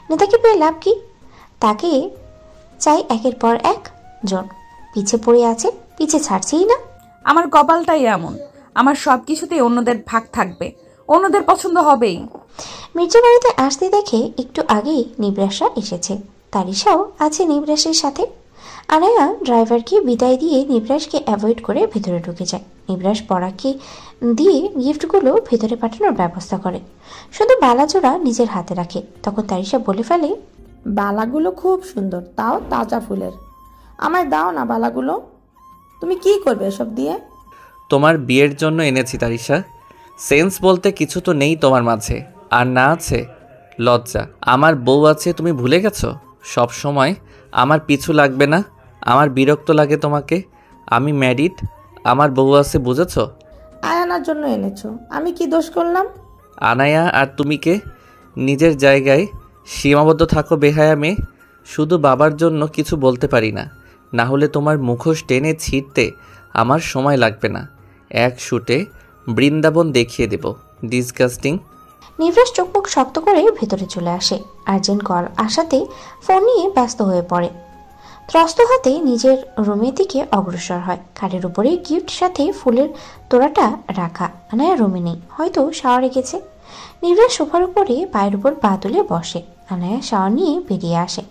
নেতাকে পেয়ে লাভ কি? তাকে চাই একের পর এক জন, পিছে পড়ে আছে, পিছে ছাড়ছেই না। আমার কপালটাই এমন, আমার সব কিছুতেই অন্যদের ভাগ থাকবে, অন্যদের পছন্দ হবেই। মির্জা বাড়িতে আসতে দেখে একটু আগেই নিবরাসরা এসেছে। তারিশাও আছে নিবরাসের সাথে। আনায়া ড্রাইভারকে বিদায় দিয়ে নিবরাসকে অ্যাভয়েড করে ভেতরে ঢুকে যায়। নিবরাস পরাগকে দিয়ে গিফটগুলো ভেতরে পাঠানোর ব্যবস্থা করে, শুধু বালাজোড়া নিজের হাতে রাখে। তখন তারিশা বলে ফেলে, বালাগুলো খুব সুন্দর, তাও তাজা ফুলের। আমায় দাও না বালাগুলো। তুমি কি করবে এসব দিয়ে? তোমার বিয়ের জন্য এনেছি তারিশা। সেন্স বলতে কিছু তো নেই তোমার মাঝে, আর না আছে লজ্জা। আমার বউ আছে, তুমি ভুলে গেছো? সব সময় আমার পিছু লাগবে না, আমার বিরক্ত লাগে তোমাকে। আমি ম্যারিড, আমার বউ আছে, বুঝেছো? আয়ানার জন্য এনেছো, আমি কি দোষ করলাম? আনায়া আর তুমি কে? নিজের জায়গায় সীমাবদ্ধ থাকো বেহায়া মেয়ে। শুধু বাবার জন্য কিছু বলতে পারি না, না হলে তোমার মুখোশ টেনে ছিঁড়তে আমার সময় লাগবে না। এক শুটে বৃন্দাবন দেখিয়ে দেব। ডিসগাস্টিং। নিবরাস চোখ মুখ শক্ত করে ভেতরে চলে আসে। আর্জেন্ট কল আসাতে ফোন নিয়ে ব্যস্ত হয়ে পড়ে। ত্রস্ত হাতে নিজের রুমের দিকে অগ্রসর হয়। খাটের উপরে গিফট সাথে ফুলের তোড়াটা রাখা। আনায়া রুমে নেই, হয়তো শাওয়ারে গেছে। নিবরাস সোফার উপরে পায়ের উপর পা তুলে বসে। আনায়া শাওয়ার নিয়ে বেরিয়ে আসে।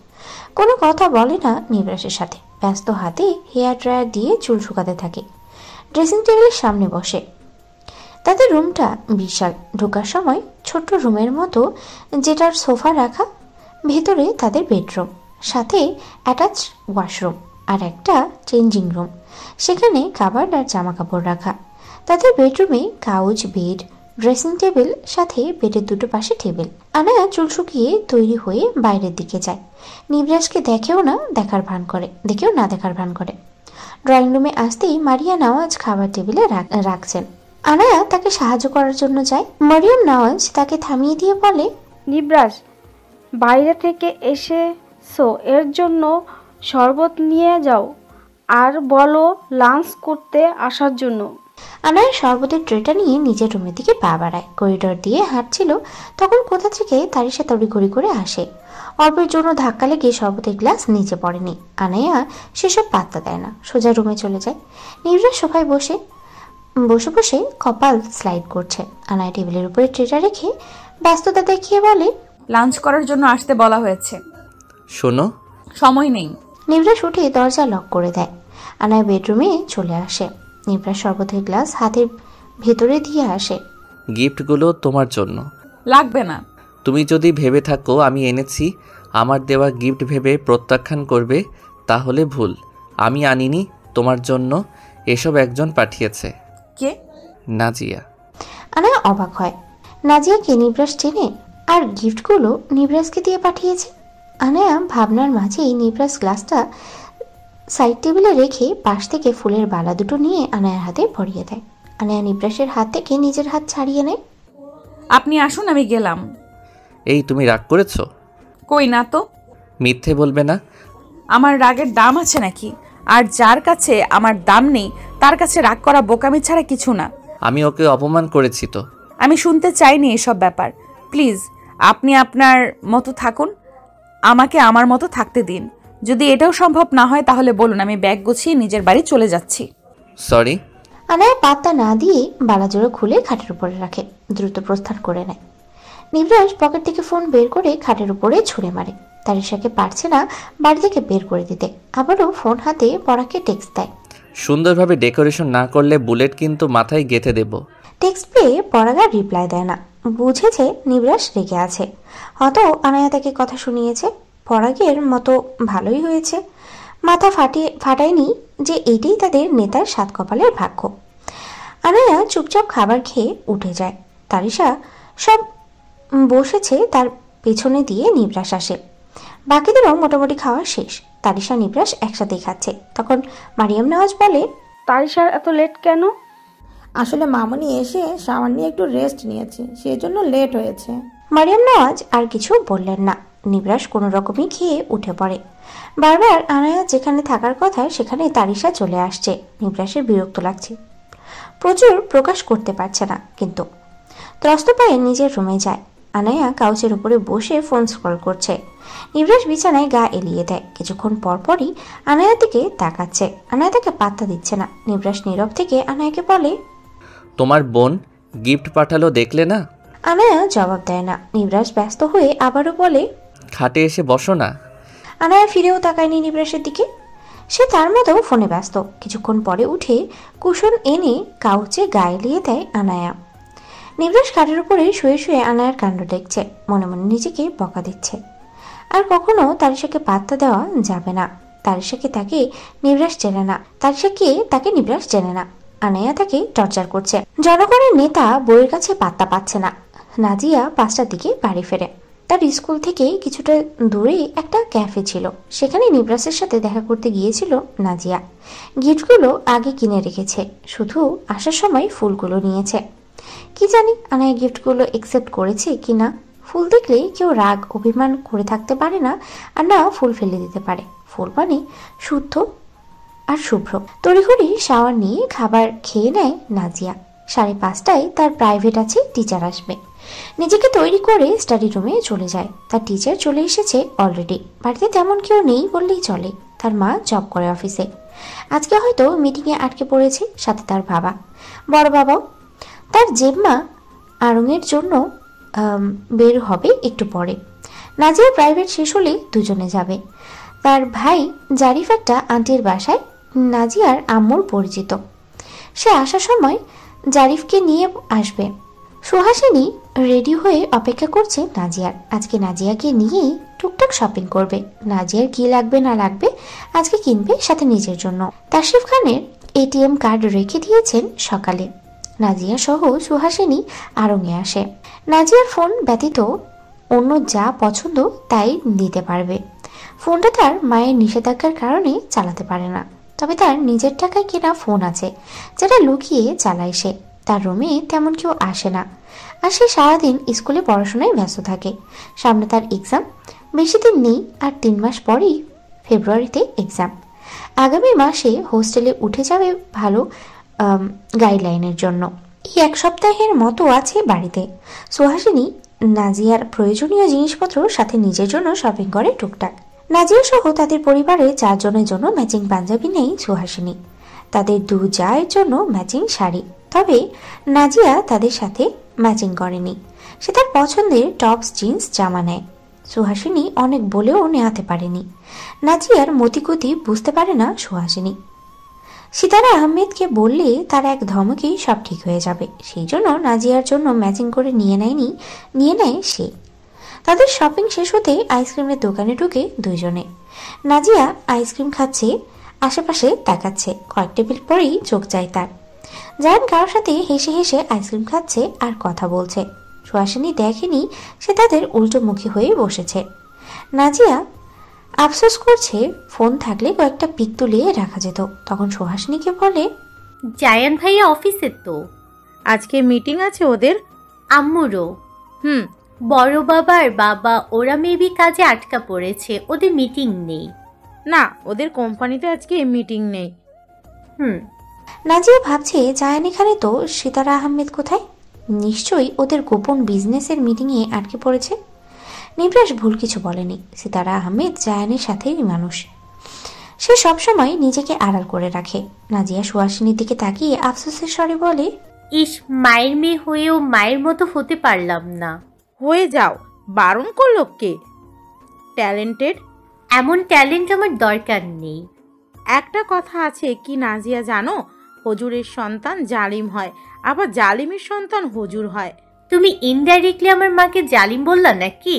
কোনো কথা বলে না নিবরাসের সাথে। ব্যস্ত হাতে হেয়ার ড্রায়ার দিয়ে চুল শুকাতে থাকে। ড্রেসিং টেবিলের সামনে বসে। তাদের রুমটা বিশাল। ঢোকার সময় ছোট্ট রুমের মতো, যেটার সোফা রাখা, ভেতরে তাদের বেডরুম, সাথে অ্যাটাচ ওয়াশরুম আর একটা চেঞ্জিং রুম। সেখানে কাবার্ড আর জামা কাপড় রাখা। তাদের বেডরুমে কাউচ, বেড, ড্রেসিং টেবিল, সাথে বেডের দুটো পাশে টেবিল। আনায়া চুল শুকিয়ে তৈরি হয়ে বাইরের দিকে যায়। নিবরাসকে দেখেও না দেখার ভান করে। ড্রয়িং রুমে আসতেই মারিয়া নওয়াজ খাবার টেবিলে রাখছেন। আনায়া তাকে সাহায্য করার জন্য যায়। মারিয়াম নওয়াজ তাকে থামিয়ে দিয়ে বলে, নিবরাস, বাইরে থেকে এসেছো, এর জন্য শরবত নিয়ে যাও আর বলো লাঞ্চ করতে আসার জন্য। আনায়া শরবতের ট্রেটা নিয়ে নিজের রুমের দিকে পা বাড়ায়। করিডোর দিয়ে হাঁটছিল, তখন কোথা থেকে তারিশা তড়িঘড়ি করে আসে। অল্পের জন্য ধাক্কা লেগে শরবতের গ্লাস নিচে পড়েনি। আনায়া সেসব পাত্তা দেয় না, সোজা রুমে চলে যায়। নিবরাস সোফায় বসে বসে কপাল স্লাইড করছে। আনায়া টেবিলের উপরে ট্রেটা রেখে ব্যস্ততা দেখিয়ে বলে, লাঞ্চ করার জন্য আসতে বলা হয়েছে। শোনো, সময় নেই। নিবরাস উঠে দরজা লক করে দেয়। আনায়া বেডরুমে চলে আসে। নিবরাস শরবতের গ্লাস হাতের ভেতরে দিয়ে আসে। গিফটগুলো তোমার জন্য। লাগবে না। তুমি যদি ভেবে থাকো আমি এনেছি, আমার দেওয়া গিফট ভেবে প্রত্যাখ্যান করবে, তাহলে ভুল। আমি আনিনি, তোমার জন্য এসব একজন পাঠিয়েছে। কে? নাজিয়া। আনায়া অবাক হয়। নাজিয়াকে নিবরাস চেনে, আর গিফটগুলো নিবরাসকে দিয়ে পাঠিয়েছে। আনায়া ভাবনার মাঝেই নিবরাস গ্লাসটা সাইড টেবিলে রেখে পাশ থেকে ফুলের বালা দুটো নিয়ে আনায়ার হাতে ভরিয়ে দেয়। আনায়া নিবরাসের হাত থেকে নিজের হাত ছাড়িয়ে নেয়। আপনি আসুন, আমি গেলাম। এই, তুমি রাগ করেছো? কই না তো। মিথ্যে বলবে না। আমার রাগের দাম আছে নাকি? আর যার কাছে আমার দাম নেই তার কাছে রাগ করা বোকামি ছাড়া কিছু না। আমি ওকে অপমান করেছি তো। আমি শুনতে চাইনি এসব ব্যাপার। প্লিজ আপনি আপনার মতো থাকুন, আমাকে আমার মতো থাকতে দিন। যদি এটাও সম্ভব না হয় তাহলে বলুন, আমি ব্যাগ গুছিয়ে নিজের বাড়ি চলে যাচ্ছি। সরি। আনায়া পাত্তা না দিয়ে বালাজোড়া খুলে খাটের উপরে রাখে, দ্রুত প্রস্থান করে নেয়। নিবরাস পকেট থেকে ফোন বের করে খাটের উপরে ছুঁড়ে মারে। তারিশাকে পারছে না বাড়ি থেকে বের করে দিতে, আবারও ফোন হাতে পরাকে টেক্সট দেয়। সুন্দরভাবে ডেকোরেশন না করলে বুলেট কিন্তু মাথায় গেঁথে দেব। টেক্সট পেয়ে পরাগ আর রিপ্লাই দেয় না। বুঝেছে নিবরাস রেগে আছে, হয়তো আনায়া তাকে কথা শুনিয়েছে। পরাগের মতো ভালোই হয়েছে, মাথা ফাটায়নি যে এইটাই তাদের নেতার সাত কপালের ভাগ্য। আনায়া চুপচাপ খাবার খেয়ে উঠে যায়। তারিশা সব বসেছে, তার পেছনে দিয়ে নিবরাস আসে। বাকিদেরও মোটামুটি খাওয়া শেষ। তারিশা নিবরাস একসাথেই খাচ্ছে। তখন মারিয়াম নওয়াজ বলে, তারিশার এত লেট কেন? আসলে মামনি এসে শাওয়ার নিয়ে একটু রেস্ট নিয়েছে, সেজন্য লেট হয়েছে। মারিয়াম নওয়াজ আর কিছু বললেন না। নিবরাস কোনো রকমই খেয়ে উঠে পড়ে। বারবার আনায়া যেখানে থাকার কথা সেখানে তারিশা চলে আসছে। নিবরাসের বিরক্ত লাগছে, প্রচুর প্রকাশ করতে পারছে না, কিন্তু ত্রস্ত পায়ে নিজের রুমে যায়। আনায়া কাউচের উপরে বসে ফোন স্ক্রল করছে। নিবরাস বিছানায় গা এলিয়ে দেয়। কিছুক্ষণ পরপরই আনায়ার দিকে তাকাচ্ছে। আনায়া তাকে পাত্তা দিচ্ছে না। নিবরাস নীরব থেকে আনায়াকে বলে, তোমার বোন গিফট পাঠালো, দেখলে না? আনায়া জবাব দেয় না। নিবরাস ব্যস্ত হয়ে আবারও বলে, খাটে এসে বসো না। আনায়া ফিরেও তাকায়নি নিবরাসের দিকে। সে তার মতো ফোনে ব্যস্ত। কিছুক্ষণ পরে উঠে কুশন এনে কাউচে গায়ে লিয়ে দেয় আনায়া। নিবরাস খাটের উপরে শুয়ে শুয়ে আনায়ার কাণ্ড দেখছে, মনে মনে নিজেকে বকা দিচ্ছে। আর কখনো তারিশাকে পাত্তা দেওয়া যাবে না। তারিশাকে তাকে নিবরাস চেনে না, তারিশাকে তাকে নিবরাস চেনে না। আনায়া তাকে টর্চার করছে। জনগণের নেতা বইয়ের কাছে পাত্তা পাচ্ছে না। নাজিয়া 5টার দিকে বাড়ি ফেরে। তার স্কুল থেকে কিছুটা দূরে একটা ক্যাফে ছিল, সেখানে নিবরাসের সাথে দেখা করতে গিয়েছিল নাজিয়া। গিফটগুলো আগে কিনে রেখেছে, শুধু আসার সময় ফুলগুলো নিয়েছে। কি জানি আনায়া গিফটগুলো একসেপ্ট করেছে কি না। ফুল দেখলে কেউ রাগ অভিমান করে থাকতে পারে না, আর না ফুল ফেলে দিতে পারে। ফুল মানে শুদ্ধ আর শুভ্র। তড়িঘড়ি শাওয়ার নিয়ে খাবার খেয়ে নেয় নাজিয়া। 5:30টায় তার প্রাইভেট আছে, টিচার আসবে। নিজেকে তৈরি করে স্টাডি রুমে চলে যায়। তার টিচার চলে এসেছে অলরেডি। বাড়িতে তেমন কেউ নেই বললেই চলে, তার মা জব করে অফিসে। আজকে হয়তো মিটিংয়ে আটকে পড়েছে, সাথে তার বাবা, বড় বাবাও। তার জেম্মা আড়ংয়ের জন্য বের হবে একটু পরে। নাজিয়ার প্রাইভেট শেষ হলে দুজনে যাবে। তার ভাই জারিফ একটা আন্টির বাসায় নাজিয়ার আম্মুর পরিচিত, সে আসার সময় জারিফকে নিয়ে আসবে। সুহাসিনী রেডি হয়ে অপেক্ষা করছে নাজিয়ার। আজকে নাজিয়াকে নিয়েই টুকটাক শপিং করবে। নাজিয়ার কি লাগবে না লাগবে আজকে কিনবে, সাথে নিজের জন্য। তাশরিফ খানের এটিএম কার্ড রেখে দিয়েছেন সকালে। নাজিয়া সহ সুহাসিনী আড়ংয়ে আসে। নাজিয়ার ফোন ব্যতীত অন্য যা পছন্দ তাই দিতে পারবে। ফোনটা তার মায়ের নিষেধাজ্ঞার কারণে চালাতে পারে না, তবে তার নিজের টাকায় কেনা ফোন আছে যেটা লুকিয়ে চালায় সে। তার রুমে তেমন কেউ আসে না, আর সে সারাদিন স্কুলে পড়াশোনায় ব্যস্ত থাকে। সামনে তার এক্সাম, বেশি দিন নেই, আর 3 মাস পরেই ফেব্রুয়ারিতে এক্সাম। আগামী মাসে হোস্টেলে উঠে যাবে ভালো গাইডলাইনের জন্য। এই 1 সপ্তাহের মতো আছে বাড়িতে। সুহাসিনী নাজিয়ার প্রয়োজনীয় জিনিসপত্র সাথে নিজের জন্য শপিং করে টুকটাক। নাজিয়া সহ তাদের পরিবারের 4 জনের জন্য ম্যাচিং পাঞ্জাবি নেই সুহাসিনী। তাদের 2 জায়ের জন্য ম্যাচিং শাড়ি, তবে নাজিয়া তাদের সাথে ম্যাচিং করেনি। সে তার পছন্দের টপস জিন্স জামা নেয়। সুহাসিনী অনেক বলেও নেওয়াতে পারেনি। নাজিয়ার মতিগতি বুঝতে পারে না সুহাসিনী। সিতারা আহমেদকে বললে তার এক ধমকেই সব ঠিক হয়ে যাবে, সেই জন্য নাজিয়ার জন্য ম্যাচিং করে নিয়ে নেয় সে। তাদের শপিং শেষ হতে আইসক্রিমের দোকানে ঢুকে 2 জনে। নাজিয়া আইসক্রিম খাচ্ছে, আশেপাশে তাকাচ্ছে। কয়েক টেবিল পরেই চোখ যায় তার। জায়ান কারোর সাথে হেসে হেসে আইসক্রিম খাচ্ছে আর কথা বলছে। সুহাসিনী দেখেনি সে তাদের উল্টোমুখী হয়ে বসেছে। নাজিয়া আফসোস করছে, ফোন থাকলে কয়েকটা পিক তুলে রাখা যেত। তখন সুহাসিনীকে বলে, জায়ান ভাইয়া অফিসে তো আজকে মিটিং আছে ওদের, আম্মুরও। বড় বাবার বাবা ওরা মেবি কাজে আটকা পড়েছে, ওদের মিটিং নেই। না, ওদের কোম্পানিতে আজকে মিটিং নেই। নাজিয়া ভাবছে জায়ান এখানে তো, সিতারা আহমেদ কোথায়? নিশ্চয়ই ওদের গোপন বিজনেসের মিটিংয়ে আটকে পড়েছে। নিবরাস ভুল কিছু বলেনি। সিতারা আহমেদ জায়ানের সাথেই মানুষ, সে সবসময় নিজেকে আড়াল করে রাখে। নাজিয়া সুহাসিনীর দিকে তাকিয়ে আফসোসের স্বরে বলে, ইস, মায়ের মেয়ে হয়েও মায়ের মতো হতে পারলাম না। হয়ে যাও, বারণ করলো কে? ট্যালেন্টেড। এমন ট্যালেন্ট আমার দরকার নেই। একটা কথা আছে কি নাজিয়া জানো, হুজুরের সন্তান জালিম হয়, আবার জালিমের সন্তান হুজুর হয়। তুমি ইনডাইরেক্টলি আমার মাকে জালিম বললা নাকি?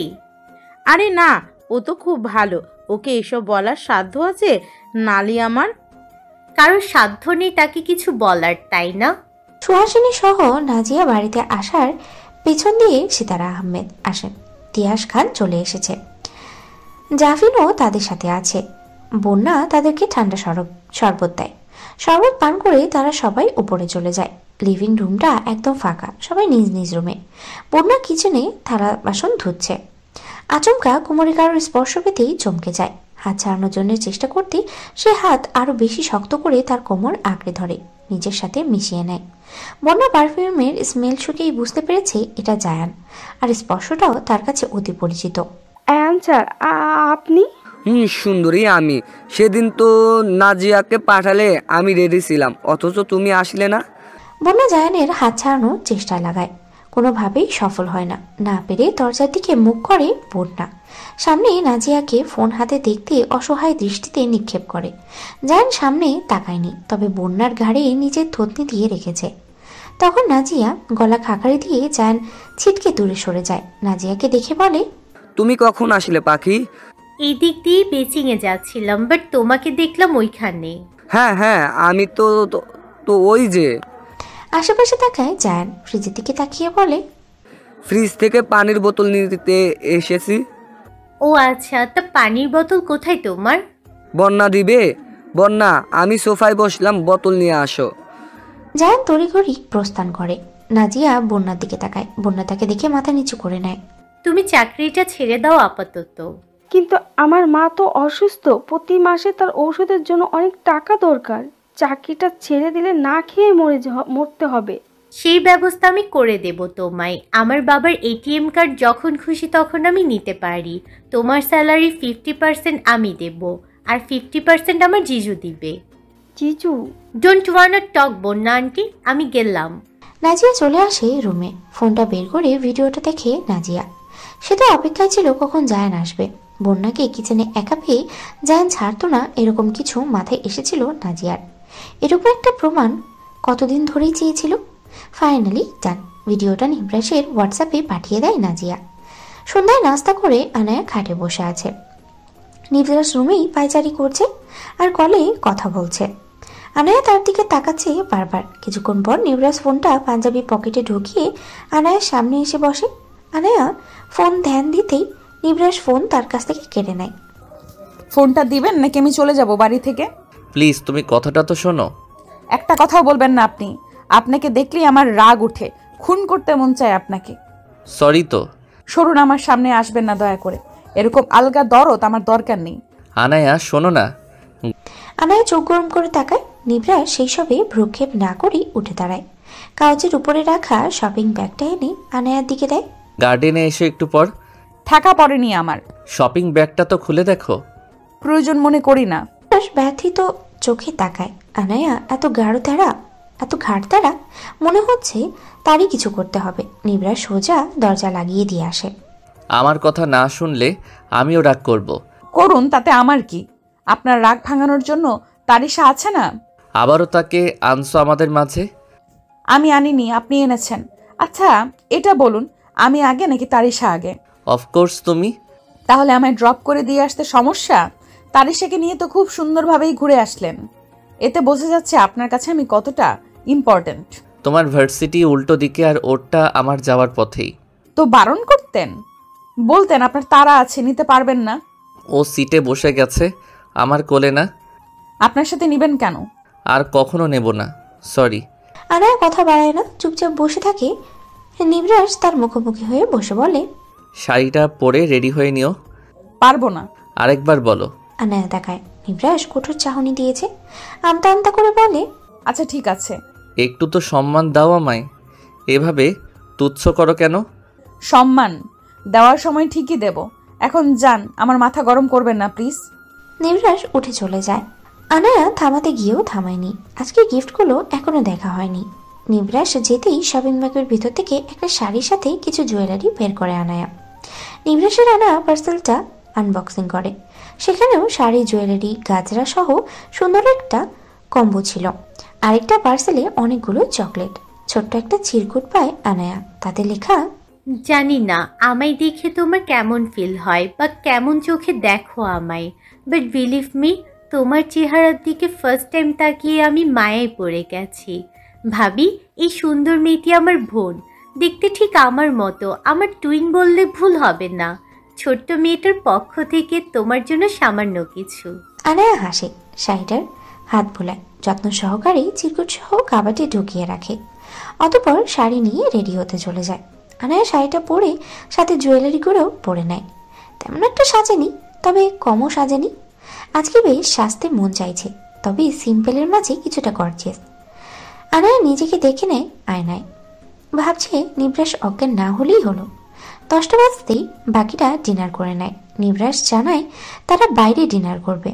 আরে না, ও তো খুব ভালো, ওকে এসব বলার সাধ্য আছে? নালি আমার কারোর সাধ্য নেই তাকে কিছু বলার, তাই না? সুহাসিনী সহ নাজিয়া বাড়িতে আসার পেছন দিয়ে সিতারা আহমেদ আসেন। তিয়াস খান চলে এসেছে, জাফিনও তাদের সাথে আছে। বন্যা তাদেরকে ঠান্ডা শরবত দেয়। শরবত পান করে তারা সবাই উপরে চলে যায়। লিভিং রুমটা একদম ফাঁকা, সবাই নিজ নিজ রুমে। বন্যা কিচেনে থালা বাসন ধুচ্ছে। আচমকা কোমরে কারোর স্পর্শ পেতেই চমকে যায়। হাত ছাড়ানোর জন্য চেষ্টা করতে সে হাত আরো বেশি শক্ত করে তার কোমর আঁকড়ে ধরে, নিজের সাথে মিশিয়ে নেয়। বন্যা পারফিউমের স্মেল শুকেই বুঝতে পেরেছে এটা জায়ান, আর স্পর্শটাও তার কাছে অতি পরিচিত। স্যার, আপনি? সুন্দরী আমি। সেদিন তো নাজিয়াকে পাঠালে আমি রেডি ছিলাম, অথচ তুমি আসলে না। বন্যা জায়ানের হাত ছাড়ানোর চেষ্টা লাগায়, কোনোভাবেই সফল হয় না। না পেরে দরজার দিকে মুখ করে বন্যা। সামনে নাজিয়াকে ফোন হাতে দেখতে অসহায় দৃষ্টিতে নিক্ষেপ করে। জায়ান সামনে তাকায়নি, তবে বন্যার ঘাড়ে নিজের থতনি দিয়ে রেখেছে। তখন নাজিয়া গলা খাকারি দিয়ে জায়ান ছিটকে দূরে সরে যায়। নাজিয়াকে দেখে বলে, তুমি কখন আসলে পাখি? এই দিক দিয়ে বেচিংয়ে যাচ্ছিলাম, বাট তোমাকে দেখলাম ওইখানে। হ্যাঁ, আমি তো ওই যে। আশেপাশে তাকায় জায়ান, ফ্রিজের দিকে তাকিয়ে বলে, ফ্রিজ থেকে পানির বোতল নিতে এসেছি। ও আচ্ছা, তা পানির বোতল কোথায় তোমার? বন্যা দিবে? বন্যা, আমি সোফায় বসলাম, বোতল নিয়ে আসো। জায়ান তড়িঘড়ি প্রস্থান করে। নাজিয়া বন্যার দিকে তাকায়। বন্যা তাকে দেখে মাথা নিচু করে নেয়। তুমি চাকরিটা ছেড়ে দাও আপাতত। কিন্তু আমার মা তো অসুস্থ, প্রতি মাসে তার ঔষধের জন্য অনেক টাকা দরকার। চাকরিটা ছেড়ে দিলে না খেয়ে মরতে হবে। সেই ব্যবস্থা আমি করে দেব তোমায়। আমার বাবার এটিএম কার্ড যখন খুশি তখন আমি নিতে পারি। তোমার স্যালারি 50% আমি দেব, আর 50% আমার জিজু দিবে। জিজু? ডোন্ট ওয়ান্ট টক বন্যা আন্টি, আমি গেলাম। নাজিয়া চলে আসে রুমে। ফোনটা বের করে ভিডিওটা দেখে নাজিয়া। সে তো অপেক্ষায় ছিল কখন জায়ান আসবে। বন্যাকে কিচেনে একা পেয়ে জায়ান ছাড়তো না, এরকম কিছু মাথায় এসেছিল নাজিয়ার। এর উপর একটা প্রমাণ কতদিন ধরেই চেয়েছিল। ফাইনালি ডান। ভিডিওটা নিব্রাসের হোয়াটসঅ্যাপে পাঠিয়ে দেয় নাজিয়া। সন্ধ্যায় নাস্তা করে আনায়া খাটে বসে আছে। নিব্রাস রুমেই পায়চারি করছে আর কলে কথা বলছে। আনায়া তার দিকে তাকাচ্ছে বারবার। কিছুক্ষণ পর নিব্রাস ফোনটা পাঞ্জাবি পকেটে ঢুকিয়ে আনায়ার সামনে এসে বসে। আনায়া ফোন ধ্যান দিতেই নিব্রাস ফোন তার কাছ থেকে কেড়ে নেয়। ফোনটা দিবেন নাকি আমি চলে যাব বাড়ি থেকে? প্লিজ তুমি কথাটা তো শোনো। একটা কথাও বলবেন না আপনি। আপনাকে দেখলেই আমার রাগ উঠে, খুন করতে মন চায় আপনাকে। সরি তো। সরুন, আমার সামনে আসবেন না দয়া করে। এরকম আলগা দরদ আমার দরকার নেই। আনায়া শোনো না। আনায়া চোখ গরম করে তাকায়। নিব্রাস সেই সবে ভ্রুক্ষেপ না করেই উঠে দাঁড়ায়। কাউচের উপরে রাখা শপিং ব্যাগটা এনে আনায়ার দিকে দেয়। গার্ডেনে এসে একটু পর। ঠাকা পড়েনি আমার। শপিং ব্যাগটা তো খুলে দেখো। প্রয়োজন মনে করি না। ব্যথিত চোখে তাকায়। আনায়া এত গাঢ় তারা, এত ঘাট তারা, মনে হচ্ছে তারই কিছু করতে হবে। নিব্রাস সোজা দরজা লাগিয়ে দিয়ে আসে। আমার কথা না শুনলে আমিও রাগ করব। করুন, তাতে আমার কি? আপনার রাগ ভাঙানোর জন্য তারিশা আছে না? আবারও তাকে আনছো আমাদের মাঝে? আমি আনিনি, আপনি এনেছেন। আচ্ছা এটা বলুন, আমি আগে নাকি তারিশা আগে? অফকোর্স তুমি। তাহলে আমায় ড্রপ করে দিয়ে আসতে সমস্যা? তারিশাকে নিয়ে তো খুব সুন্দরভাবেই ঘুরে আসলেন। এতে বোঝা যাচ্ছে আপনার কাছে আমি কতটা ইম্পর্টেন্ট। তোমার ভার্সিটি উল্টো দিকে আর ওরটা আমার যাওয়ার পথেই। তো বারণ করতেন, বলতেন আপনার তাড়া আছে, নিতে পারবেন না। ও সিটে বসে গেছে, আমার কোলে না। আপনার সাথে নিবেন কেন? আর কখনো নেব না, সরি। আনায়া কথা বাড়ায় না, চুপচাপ বসে থাকে। নিব্রাস তার মুখোমুখি হয়ে বসে বলে, শাড়িটা পরে রেডি হয়ে নিও। পারবো না। আরেকবার বলো। আনায়া তাকায়। নিব্রাস কঠোর চাহনি দিয়েছে। আমতা আমতা করে বলে, আচ্ছা ঠিক আছে। একটু তো সম্মান দাও আমায়, এভাবে তুচ্ছ করো কেন? সম্মান দেওয়ার সময় ঠিকই দেব। এখন যান, আমার মাথা গরম করবেন না প্লিজ। নিব্রাস উঠে চলে যায়। আনায়া থামাতে গিয়েও থামায়নি। আজকে গিফটগুলো এখনো দেখা হয়নি। নিব্রাস যেতেই শপিং ব্যাগের ভিতর থেকে একটা শাড়ির সাথে কিছু জুয়েলারি বের করে আনায়া। নিব্রাসের আনা পার্সেলটা আনবক্সিং করে। সেখানেও শাড়ি, জুয়েলারি, গাজরা সহ সুন্দর একটা কম্বো ছিল। আরেকটা পার্সেলে অনেকগুলো চকলেট। ছোট্ট একটা চিরকুট পায় আনায়া, তাতে লেখা, জানি না আমায় দেখে তোমার কেমন ফিল হয় বা কেমন চোখে দেখো আমায়, বাট বিলিভ মি, তোমার চেহারার দিকে ফার্স্ট টাইম তাকিয়ে আমি মায়ায় পড়ে গেছি। ভাবি এই সুন্দর মেয়েটি আমার বোন, দেখতে ঠিক আমার মতো। আমার টুইন বললে ভুল হবে না। ছোট্ট মেয়েটার পক্ষ থেকে তোমার জন্য সামান্য কিছু। আনায়া হাসে, শাড়িটার হাত বোলায়, যত্ন সহকারে চিরকুট সহ কাবাটে ঢুকিয়ে রাখে। অতঃপর শাড়ি নিয়ে রেডি হতে চলে যায়। আনায়া শাড়িটা পরে সাথে জুয়েলারিগুলোও পরে নেয়। তেমন একটা সাজেনি, তবে কমও সাজেনি। আজকে বেশ সাজতে মন চাইছে, তবে সিম্পলের মাঝে কিছুটা গর্জিয়াস। আনায়া নিজেকে দেখে নেয় আয়নায়। ভাবছে নিব্রাস অজ্ঞান না হলেই হলো। 10টা বাজতেই বাকিটা ডিনার করে নেয়। নিব্রাস জানায় তারা বাইরে ডিনার করবে।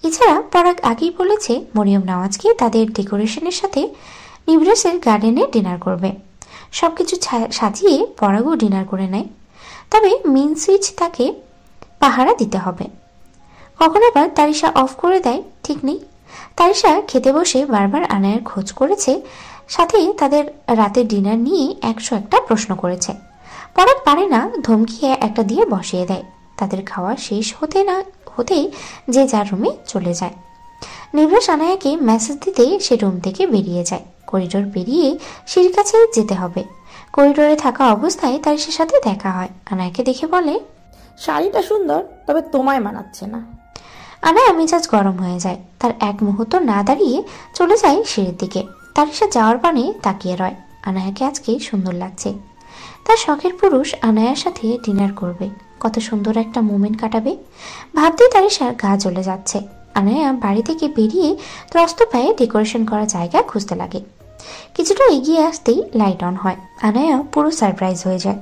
এছাড়া পরাগ আগেই বলেছে মরিয়ম নওয়াজকে তাদের ডেকোরেশনের সাথে নিব্রাসের গার্ডেনে ডিনার করবে। সবকিছু সাজিয়ে পরাগও ডিনার করে নেয়। তবে মেন সুইচ তাকে পাহারা দিতে হবে। কখন আবার তারিশা অফ করে দেয় ঠিক নেই। তারিশা খেতে বসে বারবার আনায়ার খোঁজ করেছে, সাথে তাদের রাতের ডিনার নিয়ে 101টা প্রশ্ন করেছে। পরাগ পারে না, ধমকিয়ে একটা দিয়ে বসিয়ে দেয়। তাদের খাওয়া শেষ হতেই যে যার রুমে চলে যায়। নিব্রাস আনায়াকে মেসেজ দিতে সে রুম থেকে বেরিয়ে যায়। করিডোর পেরিয়ে সিঁড়ির কাছে যেতে হবে। করিডোরে থাকা অবস্থায় তারিশার সাথে দেখা হয়। আনায়াকে দেখে বলে, শাড়িটা সুন্দর, তবে তোমায় মানাচ্ছে না। আনায়া মেজাজ গরম হয়ে যায়। তার এক মুহূর্ত না দাঁড়িয়ে চলে যায় সিঁড়ির দিকে। তারিশা যাওয়ার পানে তাকিয়ে রয়। আনায়াকে আজকে সুন্দর লাগছে। তার শখের পুরুষ আনায়ার সাথে ডিনার করবে, কত সুন্দর একটা মোমেন্ট কাটাবে ভাবতেই তারিশার গা জ্বলে যাচ্ছে। আনায়া বাড়ি থেকে বেরিয়ে ত্রস্ত পায়ে ডেকোরেশন করা জায়গা খুঁজতে লাগে। কিছুটা এগিয়ে আসতেই লাইট অন হয়। আনায়া পুরো সারপ্রাইজ হয়ে যায়।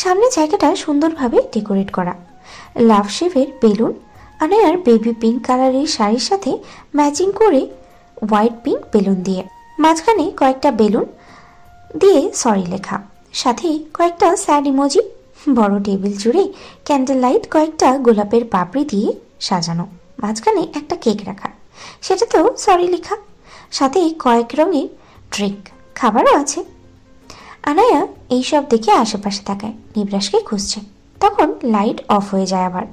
সামনে জায়গাটা সুন্দরভাবে ডেকোরেট করা, লাভ শেপের বেলুন, আনায়ার বেবি পিঙ্ক কালারের শাড়ির সাথে ম্যাচিং করে হোয়াইট পিঙ্ক বেলুন দিয়ে, মাঝখানে কয়েকটা বেলুন দিয়ে সরি লেখা, সাথে কয়েকটা স্যাড ইমোজি। বড় টেবিল জুড়ে ক্যান্ডেল লাইট, কয়েকটা গোলাপের পাপড়ি দিয়ে সাজানো, মাঝখানে একটা কেক রাখা, সেটাতেও সরি লেখা, সাথে কয়েক রঙের ড্রিঙ্ক, খাবারও আছে। আনায়া এইসব দেখে আশেপাশে তাকায়, নিবরাসকে খুঁজছে। তখন লাইট অফ হয়ে যায় আবার।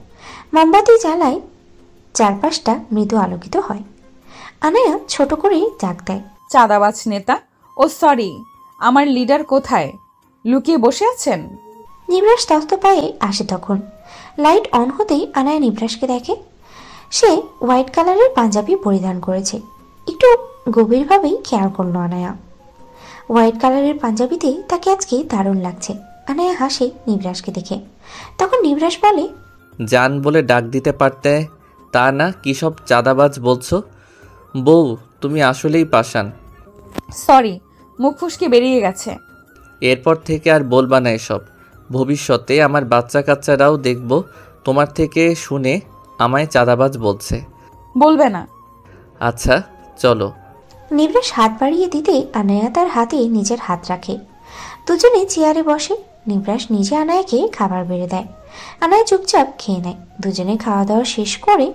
মোমবাতি জ্বালায়, চারপাশটা মৃদু আলোকিত হয়। আনায়া ছোট করে ডাক দেয়, চাঁদাবাজ নেতা, ও সরি, আমার লিডার কোথায়? লুকিয়ে বসে আছেন? নিবরাস তস্ত পায়ে আসে তখন। লাইট অন হতেই আনায়া নিবরাসকে দেখে। সে হোয়াইট কালারের পাঞ্জাবি পরিধান করেছে। একটু গভীরভাবেই খেয়াল করলো আনায়া। হোয়াইট কালারের পাঞ্জাবিতে তাকে আজকে দারুণ লাগছে। আনায়া হাসে নিবরাসকে দেখে। তখন নিবরাস বলে, জান বলে ডাক দিতে পারতে, তা না কি সব চাঁদাবাজ বলছো? বউ, তুমি আসলেই পাষাণ। সরি, মুখ ফুসকে বেরিয়ে গেছে। এরপর থেকে আর বলবা না এসব। ভবিষ্যতে আমার বাচ্চা কাচ্চারাও দেখব তোমার থেকে শুনে আমায় চাঁদাবাজ বলছে। বলবে না? আচ্ছা চলো। নিবরাস হাত বাড়িয়ে দিতে আনায়া তার হাতে নিজের হাত রাখে। দুজনে চেয়ারে বসে। নিবরাস নিজে আনায়াকে খাবার বেড়ে দেয়। আনায়া চুপচাপ খেয়ে নেয়। দুজনে খাওয়া দাওয়া শেষ করে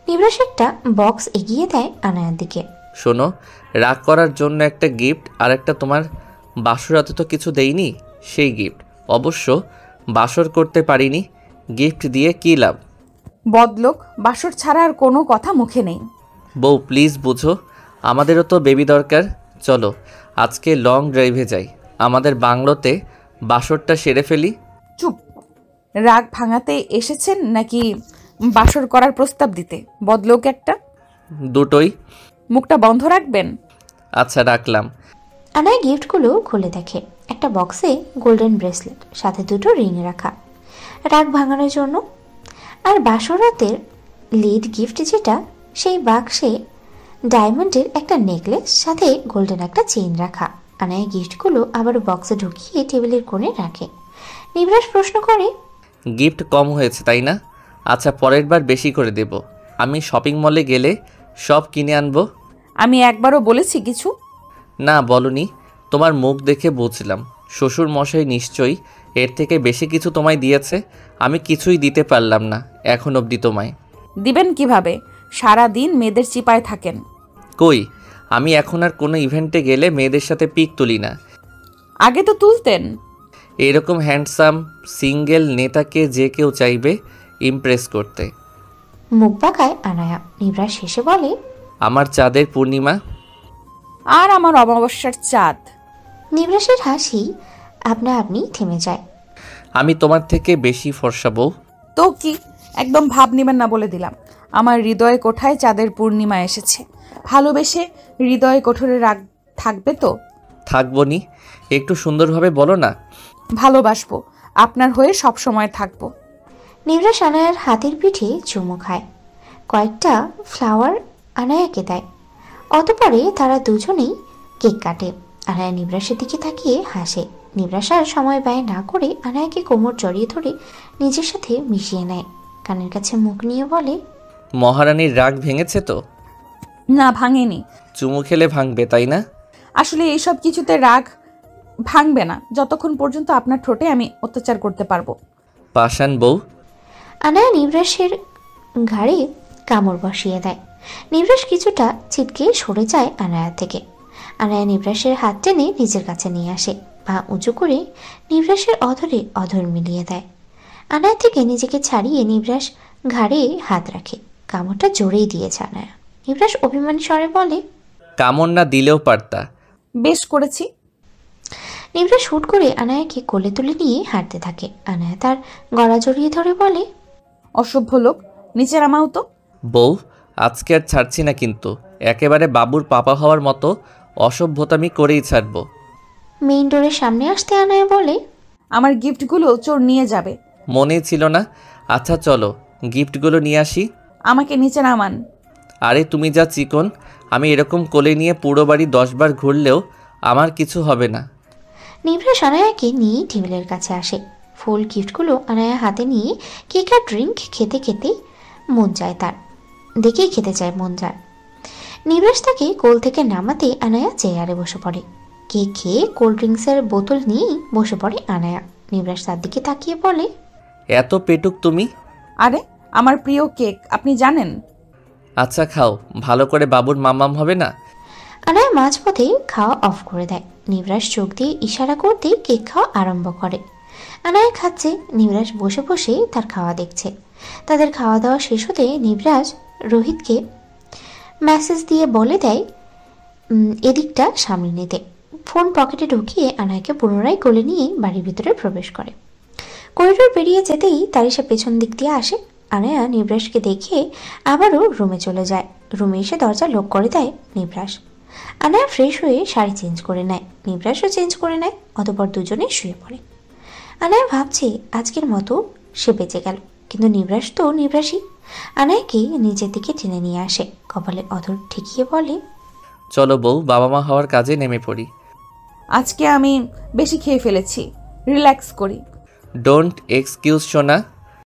নিবরাস একটা বক্স এগিয়ে দেয় আনায়ার দিকে। শোনো, রাগ করার জন্য একটা গিফট, আর একটা তোমার বাসরাতে তো কিছু দেইনি, সেই গিফট। অবশ্য বাসর করতে পারিনি, গিফট দিয়ে কী লাভ? বদলোক, বাসর ছাড়া আর কোনো কথা মুখে নেই। বউ প্লিজ বুঝো, আমাদেরও তো বেবি দরকার। চলো আজকে লং ড্রাইভে যাই, আমাদের বাংলোতে বাসরটা সেরে ফেলি। চুপ! রাগ ভাঙাতে এসেছেন নাকি বাসর করার প্রস্তাব দিতে? বদলোক একটা। দুটোই। মুখটা বন্ধ রাখবেন। আচ্ছা রাখলাম। আনায়া গিফটগুলো খুলে দেখে। একটা বক্সে গোল্ডেন ব্রেসলেট, সাথে দুটো রিং রাখা, রাগ ভাঙানোর জন্য। আর বাসরাতের লিড গিফট যেটা, সেই বাক্সে ডায়মন্ডের একটা নেকলেস, সাথে গোল্ডেন একটা চেইন রাখা। আনায়া গিফটগুলো আবার বক্সে ঢুকিয়ে টেবিলের কোণে রাখে। নিবরাস প্রশ্ন করে, গিফট কম হয়েছে তাই না? আচ্ছা পরের বার বেশি করে দেব। আমি শপিং মলে গেলে সব কিনে আনবো। আমি একবারও বলেছি কিছু? না বলনি, তোমার মুখ দেখে বুঝলাম। শ্বশুর মশাই নিশ্চয়ই এর থেকে বেশি কিছু তোমায় দিয়েছে। আমি কিছুই দিতে পারলাম না এখন অবধি তোমায়। দিবেন কিভাবে? সারা দিন মেয়েদের চিপায় থাকেন। কই, আমি এখন আর কোনো ইভেন্টে গেলে মেয়েদের সাথে পিক তুলি না। আগে তো তুলতেন। এরকম হ্যান্ডসাম সিঙ্গেল নেতাকে যে কেউ চাইবে ইমপ্রেস করতে। মুখ বাঁকায় আনায়া। নিবরাস শেষে বলে, আমার চাঁদের পূর্ণিমা আর আমার অমাবস্যার চাঁদ। নিবরাসের হাসি আপনা আপনি থেমে যায়। আমি তোমার থেকে বেশি ফর্সা বউ। তো কি, একদম ভাব নিবেন না বলে দিলাম। আমার হৃদয় কোঠায় চাঁদের পূর্ণিমা এসেছে। ভালোবেসে হৃদয় কোঠরে রাগ থাকবে তো? থাকবো নি, একটু সুন্দরভাবে বলো না। ভালোবাসবো, আপনার হয়ে সব সময় থাকবো। নিবরাস আনায়ার হাতের পিঠে চুমু খায়, কয়েকটা ফ্লাওয়ার আনায়াকে দেয়। অতপরে তারা দুজনেই কেক কাটে। আনায়া নিবরাসের দিকে তাকিয়ে হাসে। নিবরাস আর সময় ব্যয় না করে আনায়াকে কোমর জড়িয়ে ধরে নিজের সাথে মিশিয়ে নেয়। কানের কাছে মুখ নিয়ে বলে, মহারানীর রাগ ভেঙেছে তো? না ভাঙেনি। চুমু খেলে ভাঙবে তাই না? আসলে এইসব কিছুতে রাগ ভাঙবে না যতক্ষণ পর্যন্ত আপনার ঠোঁটে আমি অত্যাচার করতে পারবো। পাষাণ বউ। আনায়া নিবরাসের ঘাড়ে কামড় বসিয়ে দেয়। নিবরাস কিছুটা ছিটকে সরে যায় আনায়া থেকে। আনায়া নিবরাসের হাত টেনে নিজের কাছে নিয়ে আসে। পা উঁচু করে নিবরাসের অধরে অধর মিলিয়ে দেয়। আনায়া থেকে নিজেকে ছাড়িয়ে নিবরাস ঘাড়ে হাত রাখে। কামড়টা জোরেই দিয়েছে আনায়া। নিবরাস অভিমানী স্বরে বলে, কামড় না দিলেও পারতা। বেশ করেছি। নিবরাস হুট করে আনায়াকে কোলে তুলে নিয়ে হাঁটতে থাকে। আনায়া তার গলা জড়িয়ে ধরে বলে, অসভ্য লোক, নিচে নামাও তো। বউ, আজকে আর ছাড়ছি না, কিন্তু একেবারে বাবুর পাপা হওয়ার মতো অসভ্যতামি করেই ছাড়বো। মেইন ডোরের সামনে আসতে আনায়া বলে, আমার গিফটগুলো চোর নিয়ে যাবে। মনেই ছিল না। আচ্ছা চলো গিফটগুলো নিয়ে আসি। আমাকে নিচে নামান। আরে তুমি যা চিকন, আমি এরকম কোলে নিয়ে পুরো বাড়ি 10 বার ঘুরলেও আমার কিছু হবে না। নিবরাস আনায়াকে নিয়ে টেবিলের কাছে আসে। ফুল গিফটগুলো আনায়া হাতে নিয়ে কেক আর ড্রিঙ্ক খেতে খেতে মন চায় তার, দেখেই খেতে চায় মন যায়। নিবরাস তাকে কোল থেকে নামাতে আনায়া চেয়ারে বসে পড়ে। কেক খেয়ে কোল্ড ড্রিঙ্কসের বোতল নিয়েই বসে পড়ে আনায়া। নিবরাস তার দিকে তাকিয়ে বলে, এত পেটুক তুমি? আরে আমার প্রিয় কেক, আপনি জানেন। আচ্ছা খাও, ভালো করে বাবুর মামাম হবে না। আনায়া মাঝপথে খাওয়া অফ করে দেয়। নিবরাস চোখ দিয়ে ইশারা করতেই কেক খাওয়া আরম্ভ করে। আনায়া খাচ্ছে, নিবরাস বসে বসে তার খাওয়া দেখছে। তাদের খাওয়া দাওয়া শেষ হতে নিবরাস রোহিতকে মেসেজ দিয়ে বলে দেয় এদিকটা সামনে নিতে। ফোন পকেটে ঢুকিয়ে আনায়াকে পুনরায় কোলে নিয়ে বাড়ির ভিতরে প্রবেশ করে। করিডোর পেরিয়ে যেতেই তারিশা পেছন দিক দিয়ে আসে। আনায়া নিবরাসকে দেখে আবারও রুমে চলে যায়। রুমে এসে দরজা লক করে দেয় নিবরাস। আনায়া ফ্রেশ হয়ে শাড়ি চেঞ্জ করে নেয়, নিবরাসও চেঞ্জ করে নেয়। অতঃপর দুজনে শুয়ে পড়ে। আনায়া ভাবছে আজকের মতো সে বেঁচে গেল, কিন্তু নিবরাস তো নিবরাসই। আনায়াকে নিজের দিকে টেনে নিয়ে আসে, কপালে অধর ঠেকিয়ে বলে, চলো বউ, বাবা মা হওয়ার কাজে নেমে পড়ি। আজকে আমি বেশি খেয়ে ফেলেছি, রিল্যাক্স করি। ডোন্ট এক্সকিউজ সোনা।